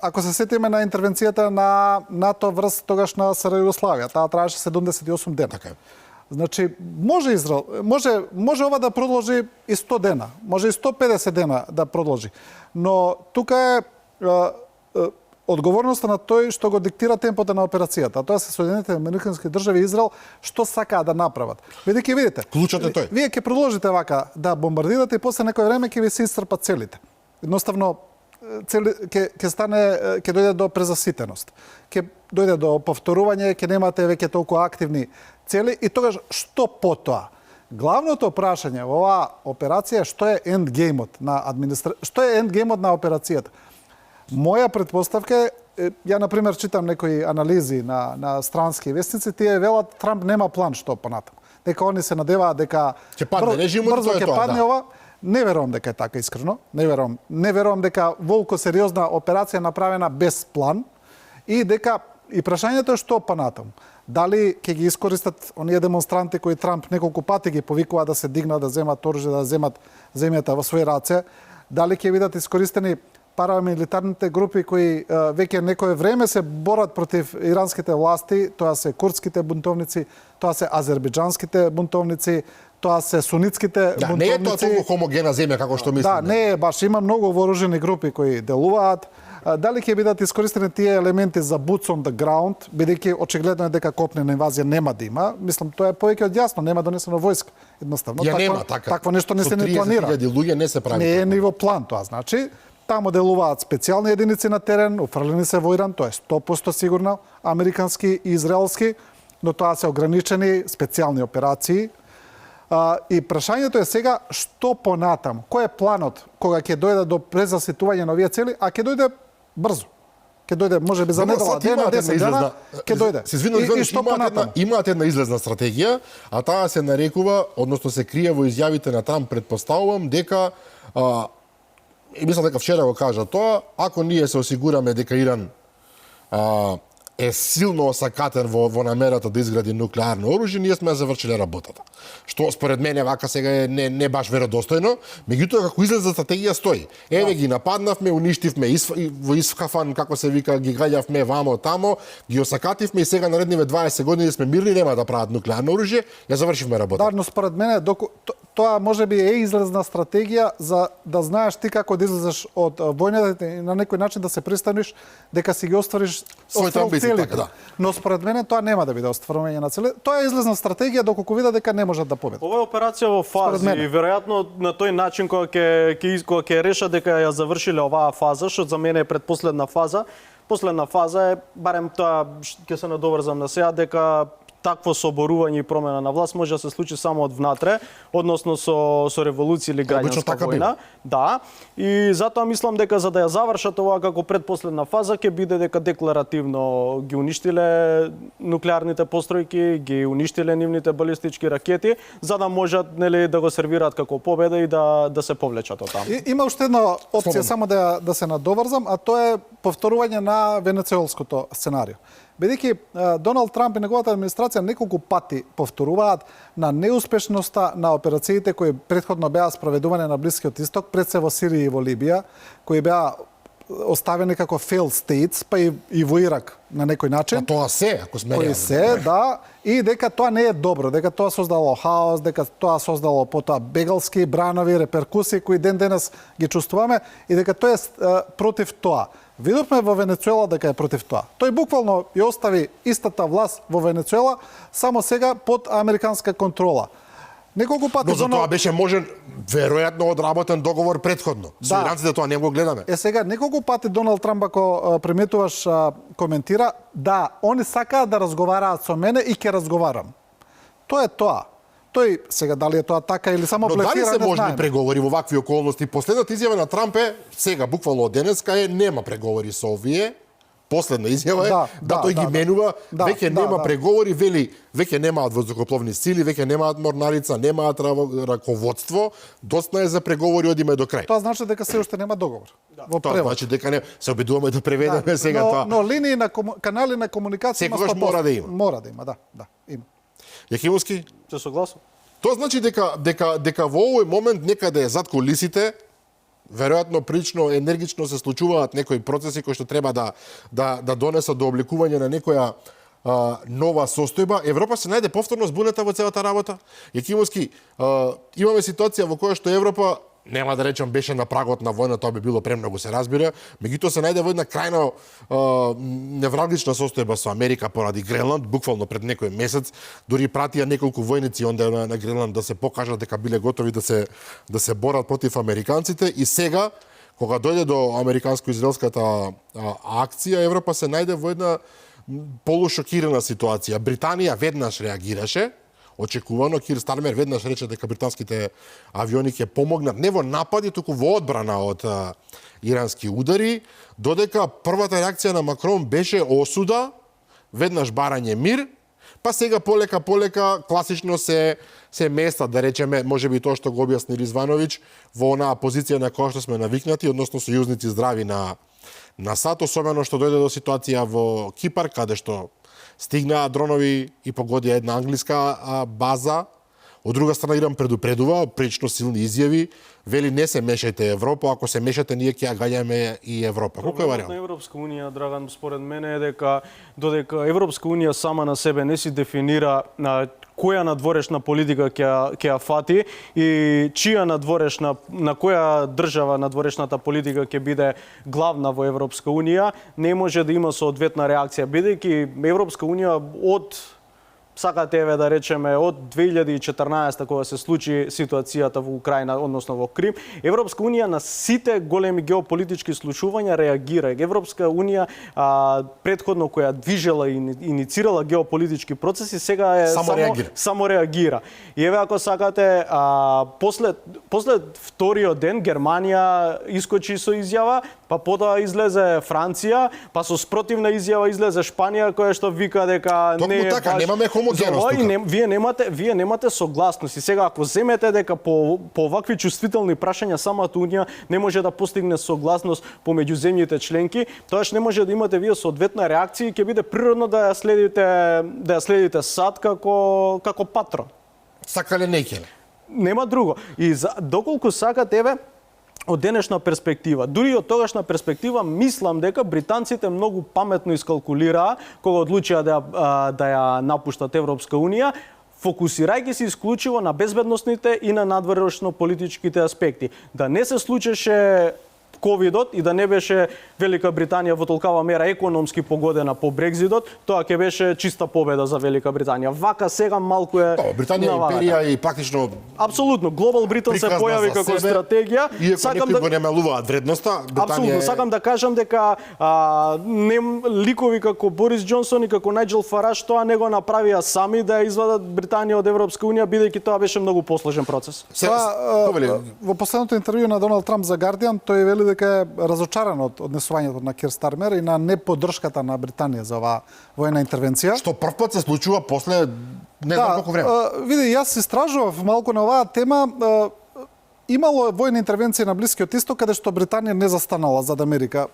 Ако се сетиме на интервенцијата на НАТО врз тогашна СР Југославија, таа траеше 78 дена. Така е. Значи, може Израел, може ова да продолжи и 100 дена, може и 150 дена да продолжи. Но тука е одговорноста на тој што го диктира темпото на операцијата. Тоа се Соединетите американски држави и Израел што сакаат да направат. Бидејќи видите, клучот е тој. Вие ќе продолжите вака да бомбардирате и после некој време ќе ви се исцрпат целите. Едноставно ќе дојде до презаситеност. Ќе дојде до повторување, ќе немате веќе толку активни цели и тогаш што потоа? Главното прашање во оваа операција што е ендгеймот на што е ендгеймот на операцијата? Моја претпоставка е, ја на пример читам некои анализи на странски вестници, тие велат Трамп нема план што понатаму. Дека они се надеваат дека ќе падне режимот, брзо ќе падне ова. Не верувам дека е така искрено. Не верувам дека волку сериозна операција направена без план и дека и прашањето е што понатаму. Дали ќе ги искористат оние демонстранти кои Трамп неколку пати ги повикува да се дигнат, да земат оружје, да земат земјата во своји раце, дали ќе бидат искористени парамилитарните групи кои веќе некое време се борат против иранските власти, тоа се курдските бунтовници, тоа се азербеџанските бунтовници, тоа се сунитските бунтовници. Не е тоа толку хомогена земја како што мислиме. Да, не е баш, има многу вооружени групи кои делуваат. Дали ќе бидат искористени тие елементи за boots on the ground, бидејќи очигледно е дека копнена инвазија нема да има. Мислам, тоа е повеќе од јасно, нема донесено војска. Едноставно, такво нешто не се не планира. 30.000 луѓе не се прави. Не е ниво план тоа, значи. Таму делуваат специјални единици на терен, уфрлени се во Иран, тоа е 100% сигурно, американски и израелски, но тоа се ограничени специјални операции. И прашањето е сега што понатаму? Кој е планот кога ќе дојде до презаситување на овие цели, а ќе дојде брзо? Ќе дојде можеби за недела дена, 10 дена, ќе дојде. И што понатаму? Имаат една излезна стратегија, а таа се нарекува, односно се крие во изјавите на Трамп, претпоставувам дека и мислам дека вчера го кажа тоа, ако ние се осигураме дека Иран е силно осакатен во намерата да изгради нуклеарно оружје, ние сме завршиле работата. Што според мене вака сега е не баш веродостојно, меѓутоа како излезна стратегија стои. Еве ги нападнавме, уништивме во Исфахан, како се вика, ги гаѓавме вамо тамо, ги осакативме и сега наредниве 20 години сме мирни, нема да прават нуклеарно оружје, ја завршивме работата. Да, но според мене тоа можеби е излезна стратегија за да знаеш ти како да излезеш од војната и на некој начин да се пристаниш дека си ги оствариш своите амбиции, така да. Но според мене тоа нема да биде остварување на цели. Тоа е излезна стратегија доколку видат дека не можат да победат. Ова е операција во фази и веројатно на тој начин кога ќе решат дека ја завршиле оваа фаза, што за мене е предпоследна фаза. Последна фаза е, барем тоа ќе се надоврзам на сега, дека такво соборување и промена на власт може да се случи само од внатре, односно со револуција или граѓанска војна. Да, и затоа мислам дека за да ја завршат ова како предпоследна фаза ќе биде дека декларативно ги уништиле нуклеарните постројки, ги уништиле нивните балистички ракети, за да можат нели да го сервираат како победа и да се повлечат од таму. Има уште една опција само да се надоврзам, а тоа е повторување на венецуелското сценарио. Бидејќи Доналд Трамп и неговата администрација неколку пати повторуваат на неуспешноста на операциите кои претходно беа спроведувани на Блискиот Исток, пред се во Сирија и во Либија, кои беа оставени како failed states, па и во Ирак на некој начин. А тоа се, ако сме кои се, да, и дека тоа не е добро, дека тоа создало хаос, дека тоа создало потоа бегалски бранови реперкусии кои ден денес ги чувствуваме и дека тоа е против тоа. Видовме во Венецуела дека е против тоа. Тој буквално ја остави истата власт во Венецуела, само сега под американска контрола. Неколку пати но за тоа беше можен веројатно одработен договор претходно. Со иранците тоа не го гледаме. Сега неколку пати Доналд Трамп ако приметуваш коментира, да, они сакаат да разговараат со мене и ќе разговарам. Тоа е тоа. Тој сега дали е тоа така или само блефира, не знаеме. Но дали се можни знаем. преговори во вакви околности? Последната изјава на Трамп е сега буквално од денеска е нема преговори со овие. Последна изјава е тој ги менува, веќе нема преговори, вели веќе немаат воздухопловни сили, веќе немаат морнарица, немаат раководство, доцна е за преговори, одиме до крај. Тоа значи дека се уште нема договор. Во тоа превод. значи дека не се обидуваме да преведеме сега тоа. Но линии на канали на комуникација секогаш мора да има. Мора да има, да, има. Јакимовски? Се согласувам. Тоа значи дека во овој момент некаде зад кулисите веројатно прилично енергично се случуваат некои процеси кои што треба да донесат до обликување на некоја нова состојба. Европа се најде повторно збунета во целата работа. Јакимовски, имаме ситуација во која што Европа, нема да речам беше на прагот на војна, тоа би било премногу се разбира, меѓутоа се најде во една крајно невралгична состојба со Америка поради Гренланд, буквално пред некој месец, дури пратија неколку војници онда на Гренланд да се покажат дека биле готови да се борат против американците и сега кога дојде до американско-израелската акција, Европа се најде во една полушокирана ситуација. Британија веднаш реагираше, очекувано, Кир Стармер веднаш рече дека британските авиони ќе помогнат не во напади, туку во одбрана од ирански удари, додека првата реакција на Макрон беше осуда, веднаш барање мир, па сега полека класично се места, да речеме, можеби тоа што го објасни Ризвановиќ, во онаа позиција на која што сме навикнати, односно сојузници здрави на САД, особено што дојде до ситуација во Кипар, каде што стигнаа дронови и погодија една англиска база. Од друга страна Иран предупредува, прилично силни изјави, вели не се мешајте Европа, ако се мешате ние ќе ја гаѓаме и Европа. Колку е варијант? На Европска унија, Драган, според мене е дека додека Европска унија сама на себе не си дефинира која надворешна политика ќе ја фати и чија надворешна, на која држава надворешната политика ќе биде главна во Европска унија, не може да има соодветна реакција, бидејќи Европска унија од сакате еве да речеме од 2014 кога се случи ситуацијата во Украина, односно во Крим, Европска унија на сите големи геополитички случувања реагира. Европска унија претходно која движела и иницирала геополитички процеси, сега е само реагира. И еве ако сакате после вториот ден Германија искочи со изјава, па потоа излезе Франција, па со спротивна изјава излезе Шпанија која што вика дека Токму не е така, баш немаме хомогеност за ова и тука. вие немате согласност. И сега ако земете дека по овакви чувствителни прашања самата Унија не може да постигне согласност помеѓу земјите членки, тоаш не може да имате вие соодветна реакција и ќе биде природно да ја следите САД како патрон. Сакале не ќе. Нема друго. И доколку сакат еве од денешна перспектива, дури од тогашна перспектива, мислам дека британците многу паметно искалкулираа кога одлучија да ја напуштат Европска Унија, фокусирајќи се исклучиво на безбедносните и на надворешно политичките аспекти. Да не се случеше ковидот и да не беше Велика Британија во толкава мера економски погодена по Брекзитот, тоа ќе беше чиста победа за Велика Британија. Вака сега малку е Британија навалата. империја и практично Апсолутно, Global Britain се приказна појави за како себе, стратегија. Иако некои го немалуваат вредноста, Апсолутно, сакам да кажам дека ликови како Борис Џонсон и како Најџел Фараш тоа не го направија сами да ја извадат Британија од Европска Унија, бидејќи тоа беше многу посложен процес. Во последното интервју на Доналд Трамп за Guardian, тој вели дека е разочаран од однесувањето на Кир Стармер и на неподдршката на Британија за оваа војна интервенција. Што прв пат се случува после не знам колку време. Види, јас истражував малку на оваа тема. Имало војни интервенции на Блискиот Исток каде што Британија не застанала зад Америка.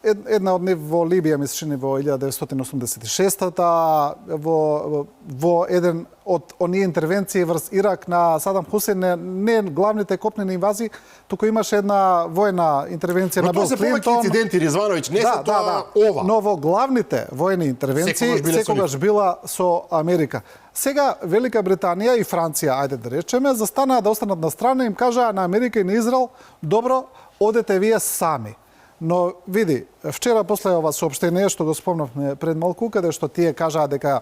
Една од нив во Либија, ми се чини во 1986-та, во еден од оние интервенции врз Ирак на Садам Хусейн, не главните копнени инвазии, туку имаше една војна интервенција на Бил Клинтон. Но тоа се повеќе инциденти, Ризвановиќ, не се тоа ова. Но во главните војни интервенции секогаш била со Америка. Сега Велика Британија и Франција, ајде да речеме, застанаа да останат на страна и им кажаа на Америка и на Израел, добро, одете вие сами. Но види, вчера после ова соопштение што го спомнавме пред малку, каде што тие кажаа дека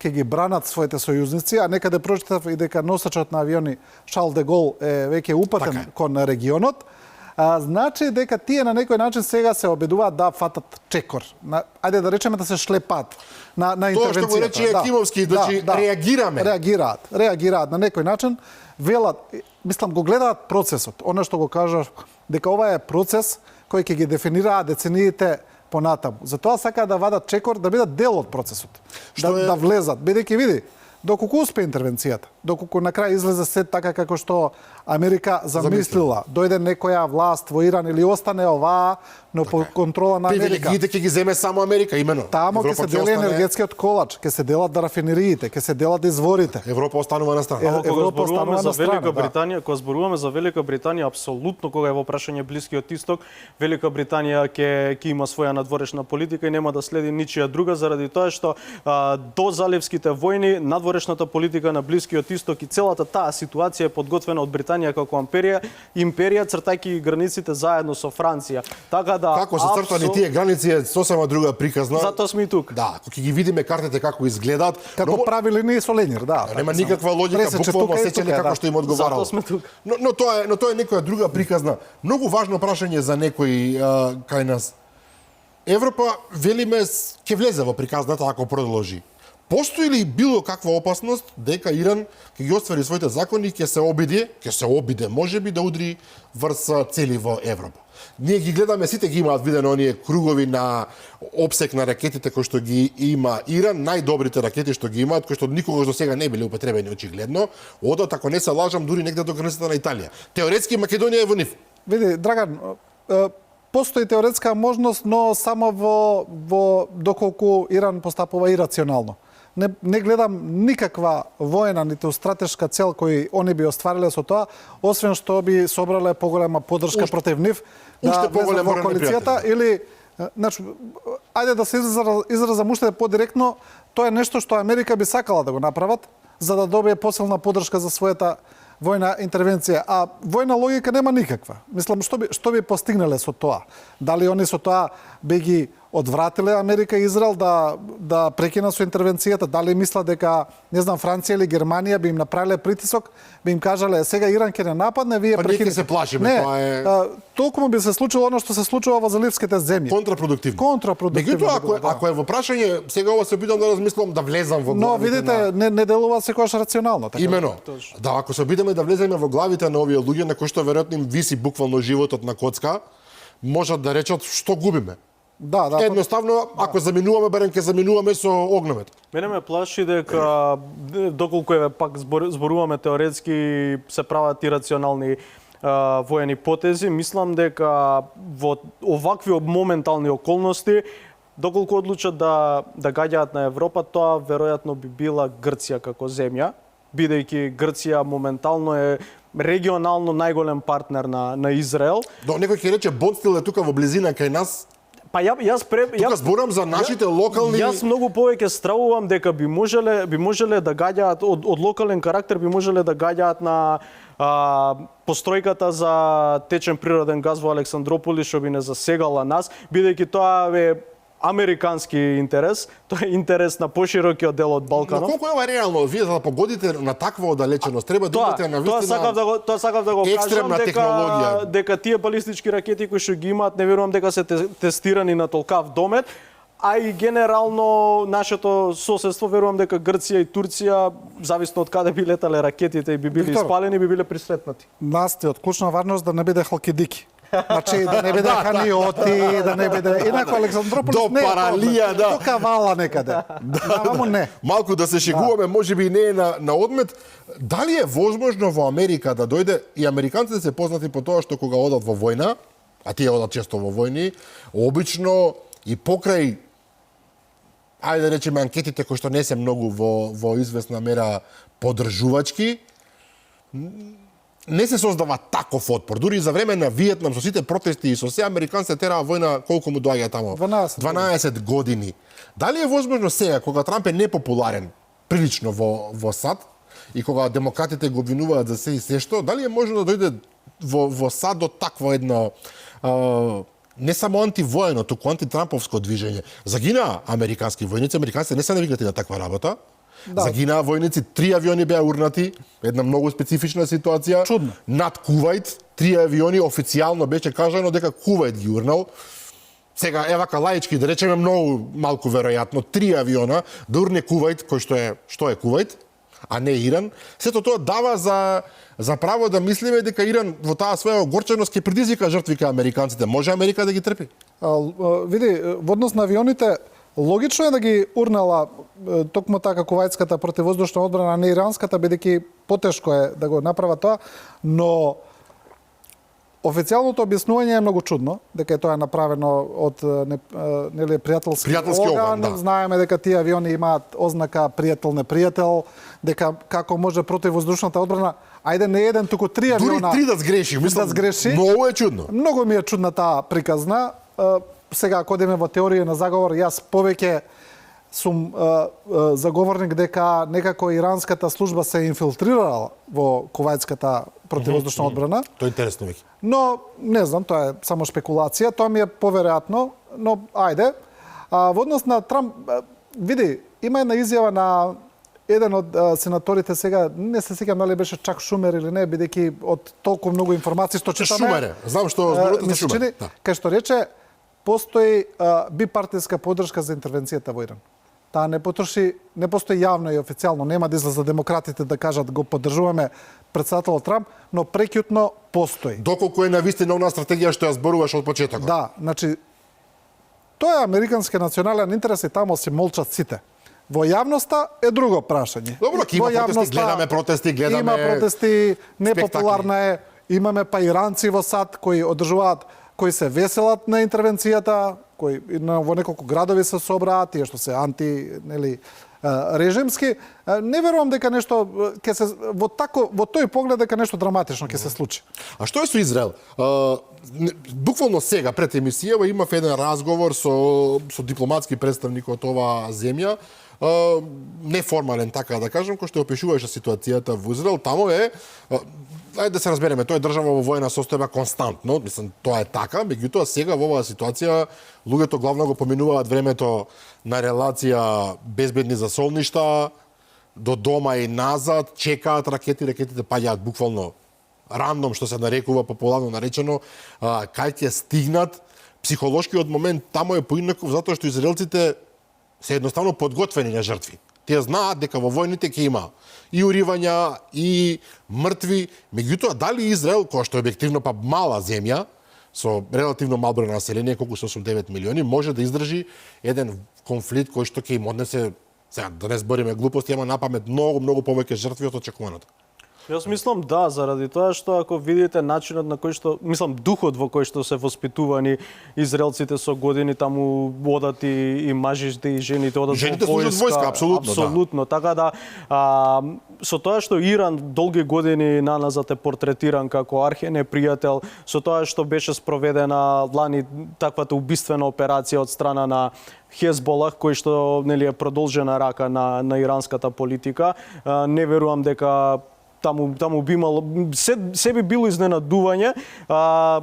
ќе ги бранат своите сојузници, а некаде прочитав и дека носачот на авиони Шарл де Гол е веќе упатен кон регионот, значи дека тие на некој начин сега се обидуваат да фатат чекор. Ајде да речеме да се шлепат на интервенцијата. Тоа што го рече Јакимовски, значи реагираме. Реагираат на некој начин, велат, мислам го гледаат процесот. Она што го кажав дека ова е процес кој ќе ги дефинираат децениите понатаму. Затоа сакаат да вадат чекор, да бидат дел од процесот. Да влезат, бидејќи види, доколку успе интервенцијата, доколку на крај излезе се така како што Америка замислила, дојде некоја власт во Иран или остане оваа, но по контрола на Америка. Привилегиите ќе ги земе само Америка, имено. Тамо ќе се дели енергетскиот колач, ќе се делат рафинериите, ќе се делат изворите. Европа останува на страна. Кога зборуваме за Велика Британија, кога зборуваме за Велика Британија, апсолутно кога е во прашање Блискиот Исток, Велика Британија ќе има своја надворешна политика и нема да следи ничија друга заради тоа што до заливските војни надворешната политика на Блискиот Исток и целата таа ситуација е подготвена од Британија како империја, цртајќи границите заедно со Франција. Така да како се цртани тие граници е сосема друга приказна. Затоа сме и тук. Да, кога ќе ги видиме картите како изгледаат, како прави линии со ленир, да. Нема никаква логика, буквално сеќање како што им одговарало. Затоа сме тук. Но тоа е некоја друга приказна. Многу важно прашање за некои кај нас. Европа велиме ќе влезе во приказната ако продолжи. Постои ли било каква опасност дека Иран ќе ги оствари своите закони и ќе се обиде, можеби да удри врз цели во Европа? Ние ги гледаме, сите ги имаат видено оние кругови на обсек на ракетите кои што ги има Иран, најдобрите ракети што ги имаат, кои што никогаш до сега не биле употребени очигледно, одат, ако не се лажам, дури негде до границата на Италија. Теоретски Македонија е во нив. Види, Драган, постои теоретска можност, но само во доколку Иран постапува ирационално. Не гледам никаква воена ниту стратешка цел кој они би оствариле со тоа, освен што би собрале поголема поддршка против нив да влезат во коалицијата или значи ајде да се изразам уште подиректно, тоа е нешто што Америка би сакала да го направат за да добие посилна поддршка за својата војна интервенција, а војна логика нема никаква. Мислам што би постигнале со тоа? Дали они со тоа би ги одвратиле Америка и Израел да прекина со интервенцијата, дали мислат дека не знам Франција или Германија би им направиле притисок, би им кажале сега Иран ќе не нападне, вие прекинете. Се плашиме, тоа е толку би се случило она што се случува во заливските земји. Контрапродуктивно. Меѓутоа ако е во прашање, сега ова се обидам да размислам да влезам во главите. Но видите, не делува секогаш рационално, така. Имено. Да, ако се обидеме да влеземе во главите на овие луѓе на кои што веројатно им виси буквално животот на коцка, можат да речат што губиме. Да, да. Едноставно, ако заминуваме, барем ќе заминуваме со огнемет. Мене ме плаши дека доколку пак зборуваме теоретски се прават ирационални воени потези, мислам дека во овакви моментални околности доколку одлучат да гаѓаат на Европа, тоа веројатно би била Грција како земја, бидејќи Грција моментално е регионално најголем партнер на Израел. Некој ќе рече Бонстил е тука во близина кај нас. Па Тука зборам за нашите локални. Јас многу повеќе стравувам дека би можеле да гаѓаат од локален карактер, би можеле да гаѓаат на постројката за течен природен газ во Александрополис, што би не засегала нас, бидејќи тоа е американски интерес, тоа е интерес на поширокиот дел од Балканот. Но колку е ова реално? Вие за да погодите на таква оддалеченост треба да имате навистина тоа сакав да го кажам екстремна технологија. дека тие балистички ракети кои што ги имаат, не верувам дека се тестирани на толкав домет, а и генерално нашето соседство, верувам дека Грција и Турција, зависно од каде би летале ракетите и би били испалени, би биле присретнати. Нас од клучна важност да не биде халкидики. Значи, да не биде ханиоти, да не биде... Инако Александрополис до не е паралија, да. До кавала некаде. Наваму не. Малку да се шегуваме, можеби не е на одмет. Дали е возможно во Америка да дојде, и американците се познати по тоа што кога одат во војна, а тие одат често во војни, обично и покрај, ајде да речеме, анкетите кои што не се многу во известна мера поддржувачки, не се создава таков отпор. Дури за време на Виетнам со сите протести и со се американците тераа војна, колку му доаѓа тамо? 12 години. Дали е возможно сега, кога Трамп е непопуларен прилично во САД и кога демократите го обвинуваат за се и се што, дали е можно да дојде во САД до такво едно не само антивоено, туку антитрамповско движење? Загинаа американски војници, американците не се навикнати на таква работа. Да. Загинаа војници, 3 авиони беа урнати, една многу специфична ситуација. Чудно. Над Кувајт, 3 авиони, официјално беше кажано дека Кувајт ги урнал. Сега, евака лаички, да речеме многу малку веројатно, 3 авиона да урне Кувајт, кој што е Кувајт, а не Иран. Сето тоа дава за право да мислиме дека Иран во таа своја огорченост ќе предизвика жртви кај американците. Може Америка да ги трпи? Види, во однос на авионите, логично е да ги урнала токму така кувајтската противвоздушна одбрана, а не иранската, бидејќи потешко е да го направат тоа, но официјалното објаснување е многу чудно, дека тоа е направено од нели пријателски оган. Да. Знаеме дека тие авиони имаат ознака пријател непријател, дека како може противвоздушната одбрана, ајде не еден, туку 3 авиона. Дури 3 да сгреши, мислам. Да сгреши. Многу е чудно. Многу ми е чудна таа приказна. Сега, ако одиме во теорија на заговор, јас повеќе сум заговорник дека некако иранската служба се инфилтрирала во кувајтската противвоздушна одбрана. Тоа е интересно веќе. Но, не знам, тоа е само шпекулација, тоа ми е поверојатно, но ајде. Во однос на Трамп, види, има една изјава на еден од сенаторите, сега не се сеќам дали беше чак Шумер или не, бидејќи од толку многу информации што читаме. Шумер, знам што зборувате за Шумер. Кај што рече, постои бипартиска поддршка за интервенцијата во Иран. Таа не постои јавно и официјално, нема да излезат демократите да кажат го поддржуваме претседателот Трамп, но прекјутно постои. Доколку е навистина она стратегија што ја зборуваш од почетокот. Да, значи тоа е американски национален интерес и тамо се молчат сите. Во јавноста е друго прашање. Добро, има протести, гледаме протести, гледаме има протести, непопуларна е. Имаме па иранци во САД кои одржуваат, кои се веселат на интервенцијата, кои во неколку градови се собраат, тие што се режимски. Не верувам дека нешто ќе се во тој поглед дека нешто драматично ќе се случи. А што е со Израел? Буквално сега пред емисијава имав еден разговор со дипломатски представник од оваа земја, неформален, така да кажам, кој што опишуваше ситуацијата во Израел. Тамо е, ајде да се разбереме, тоа е држава во војна состојба константно, мислам, тоа е така, меѓутоа сега во оваа ситуација луѓето главно го поминуваат времето на релација безбедни засолништа, до дома и назад, чекаат ракетите паѓаат буквално рандом, што се нарекува, популарно наречено, кај ќе стигнат. Психолошкиот момент тамо е поинаков, затоа што израелците се едноставно подготвени на жртви. Тие знаат дека во војните ќе има и уривања, и мртви. Меѓутоа, дали Израел, која што е објективно па мала земја, со релативно мал број население, колку се 8-9 милиони, може да издржи еден конфликт кој што ќе им однесе, сега да не збориме глупости, ама напамет многу повеќе жртви од очекуваното. Јас мислам да, заради тоа што ако видите начинот на кој што, мислам духот во кој што се воспитувани израелците со години, таму одат и мажите и жените одат Жените во служат војска, апсолутно, апсолутно. Така да со тоа што Иран долги години наназад е портретиран како архинепријател, со тоа што беше спроведена лани таквата убиствена операција од страна на Хезболах, кој што нели е продолжена рака на иранската политика, не верувам дека таму би имало се би било изненадување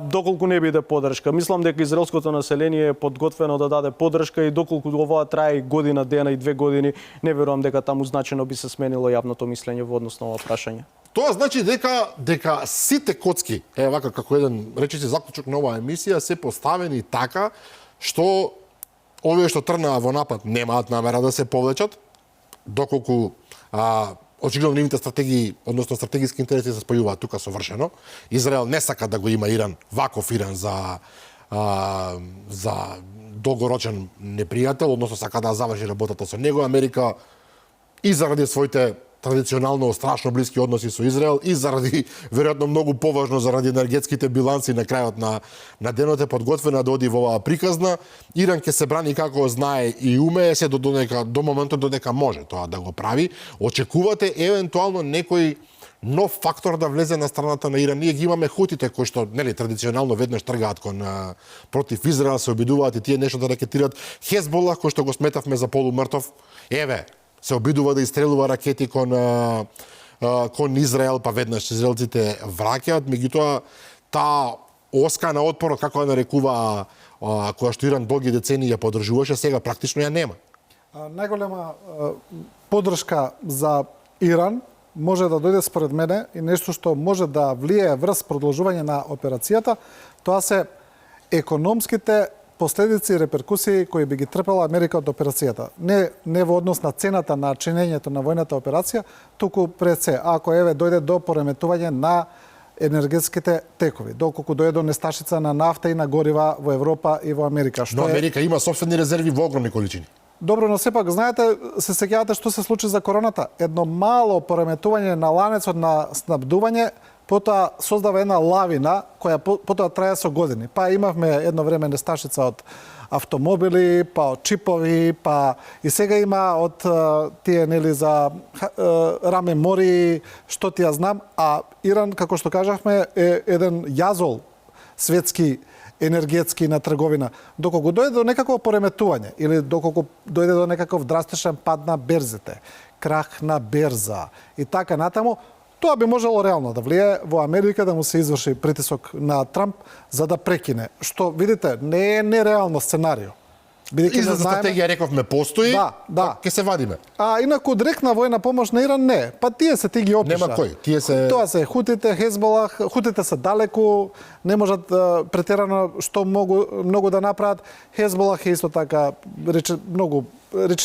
доколку не биде поддршка. Мислам дека израелското население е подготвено да даде поддршка и доколку ова трае година дена и 2 години, не верувам дека таму значено би се сменило јавното мислење во однос на ова прашање. Тоа значи дека сите коцки, вака како еден речиси заклучок на оваа емисија, се поставени така што овие што трнаа во напад немаат намера да се повлечат, доколку очигледно нивните стратегии, односно стратегиски интереси се спојуваат тука совршено. Израел не сака да го има Иран, ваков Иран за долгорочен непријател, односно сака да заврши работата со него. Америка и заради своите традиционално страшно блиски односи со Израел и заради, веројатно многу поважно, заради енергетските биланси на крајот на денот е подготвена да оди во оваа приказна. Иран ќе се брани како знае и умее се до моментот додека може тоа да го прави. Очекувате евентуално некој нов фактор да влезе на страната на Иран. Ние ги имаме хутите кои што нели традиционално веднаш тргаат против Израел, се обидуваат и тие нешто да ракетираат. Хезболах кој што го сметавме за полумртов, се обидува да истрелува ракети кон Израел, па веднаш израелците враќаат, меѓутоа таа оска на отпорот, како ја нарекува, која што Иран долги децении ја поддржуваше, сега практично ја нема. Најголема поддршка за Иран може да дојде според мене и нешто што може да влие врз продолжување на операцијата, тоа се економските последици и реперкусии кои би ги трпела Америка од операцијата. Не во однос на цената на чинењето на војната операција, туку пред се, ако дојде до пореметување на енергетските текови, доколку дојде до несташица на нафта и на горива во Европа и во Америка. Но Америка има сопствени резерви во огромни количини. Добро, но сепак, знаете, се сеќавате што се случи за короната? Едно мало пореметување на ланецот на снабдување потоа создава една лавина која потоа трае со години. Па имавме едно време несташица од автомобили, па од чипови, па и сега има од тие нели за раме мори, што ти ја знам, а Иран, како што кажавме, е еден јазол светски енергетски на трговина. Доколку дојде до некакво пореметување или доколку дојде до некаков драстичен пад на берзите, крах на берза и така натаму, тоа би можело реално да влие во Америка, да му се изврши притисок на Трамп за да прекине. Што, видите, не е нереално сценарио. И за стратегија рековме постои, да. Ќе се вадиме. А инаку директна војна помош на Иран не. Па тие се ти ги опиша. Нема кој. Тоа се хутите, Хезболах, хутите се далеку, не можат претерано што многу да направат. Хезболах е исто така рече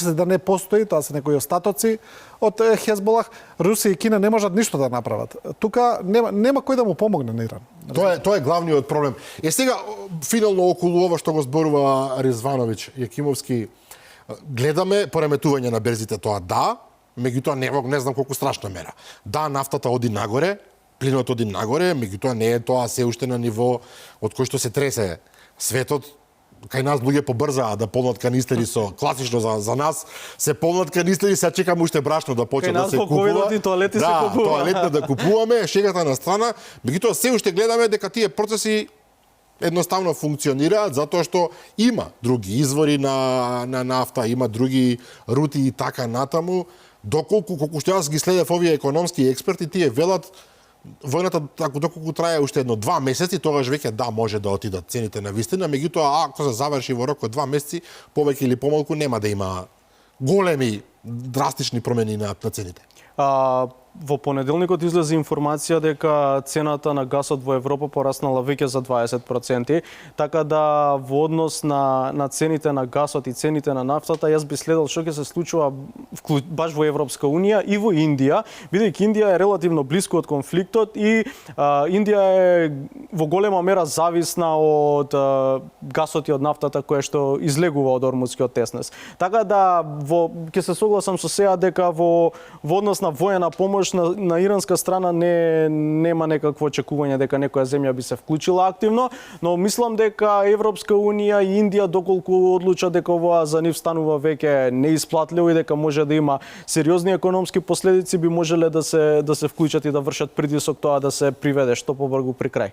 се да не постои, тоа се некои остатоци од Хезболах. Русија и Кина не можат ништо да направат. Тука нема кој да му помогне на Иран. Тоа е главниот проблем. Сега финално околу ова што го зборува Резвановиќ Јакимовски, гледаме пореметување на берзите, тоа да, меѓутоа не знам колку страшна мера. Да, нафтата оди нагоре, плинот оди нагоре, меѓутоа не е тоа се уште на ниво од кој што се тресе светот. Кај нас луѓе побрзаа да полнат канистери со класично за нас се полнат канистери, сега чекаме уште брашно да почне да се купува. Кај нас тоалети се купува. Тоалетна да купуваме, шегата на страна, меѓутоа се уште гледаме дека тие процеси едноставно функционираат затоа што има други извори на нафта, има други рути и така натаму, доколку колку што јас ги следев овие економски експерти, тие велат војната доколку трае уште 1-2 месеци, тогаш веќе да може да отидат цените на вистина, меѓутоа ако се заврши во рок од 2 месеци, повеќе или помалку нема да има големи драстични промени на цените. во понеделникот излезе информација дека цената на гасот во Европа пораснала веќе за 20%, така да во однос на цените на гасот и цените на нафтата, јас би следел што ќе се случува баш во Европска Унија и во Индија, бидејќи Индија е релативно блиску од конфликтот и Индија е во голема мера зависна од гасот и од нафтата која што излегува од Ормудскиот теснес. Така да ќе се согласам со сеа дека во однос на воена помош на иранска страна нема некакво очекување дека некоја земја би се вклучила активно, но мислам дека Европска Унија и Индија доколку одлучат дека ова за нив станува веќе неисплатливо и дека може да има сериозни економски последици, би можеле да се вклучат и да вршат притисок тоа да се приведе што побрзо при крај.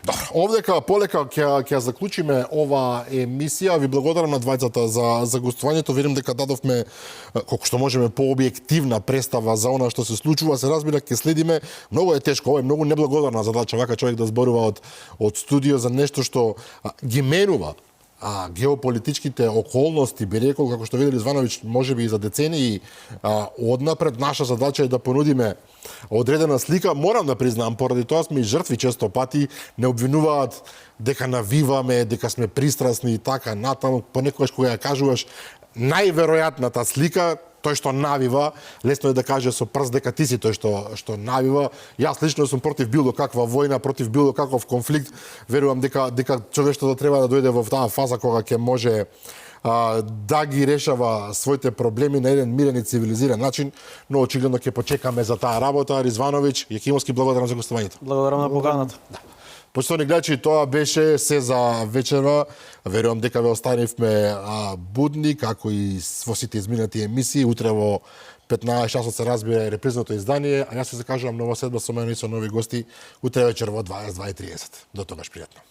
Добро, овдека полека ќе заклучиме ова емисија. Ви благодарам на двајцата за гостувањето. Верувам дека дадовме колку што можеме пообјективна представа за она што се случува. Се разбира, ќе следиме. Многу е тешко, ова е многу неблагодарна задача, вака човек да зборува од студио за нешто што ги менува геополитичките околности, би рекол, како што видели Звановиќ, можеби и за децении однапред. Наша задача е да понудиме одредена слика. Морам да признам, поради тоа сме и жртви често пати, не обвинуваат дека навиваме, дека сме пристрасни и така натаму. Понекогаш кога ја кажуваш најверојатната слика, тој што навива, лесно е да каже со прст дека ти си тој што навива. Јас лично сум против било каква војна, против било каков конфликт. Верувам дека човештвото треба да дојде во таа фаза кога ќе може да ги решава своите проблеми на еден мирен и цивилизиран начин, но очигледно ќе почекаме за таа работа. Ризвановиќ, Јакимовски, благодарам за гостувањето. Благодарам на поканата. Почитувани гледачи, тоа беше се за вечерва. Верувам дека ве останивме будни, како и во сите изминати емисии. Утре во 15 часот се разбира репризното издание, а јас се закажувам нова седба со мене и со нови гости утре вечер во 22:30. До тогаш пријатно.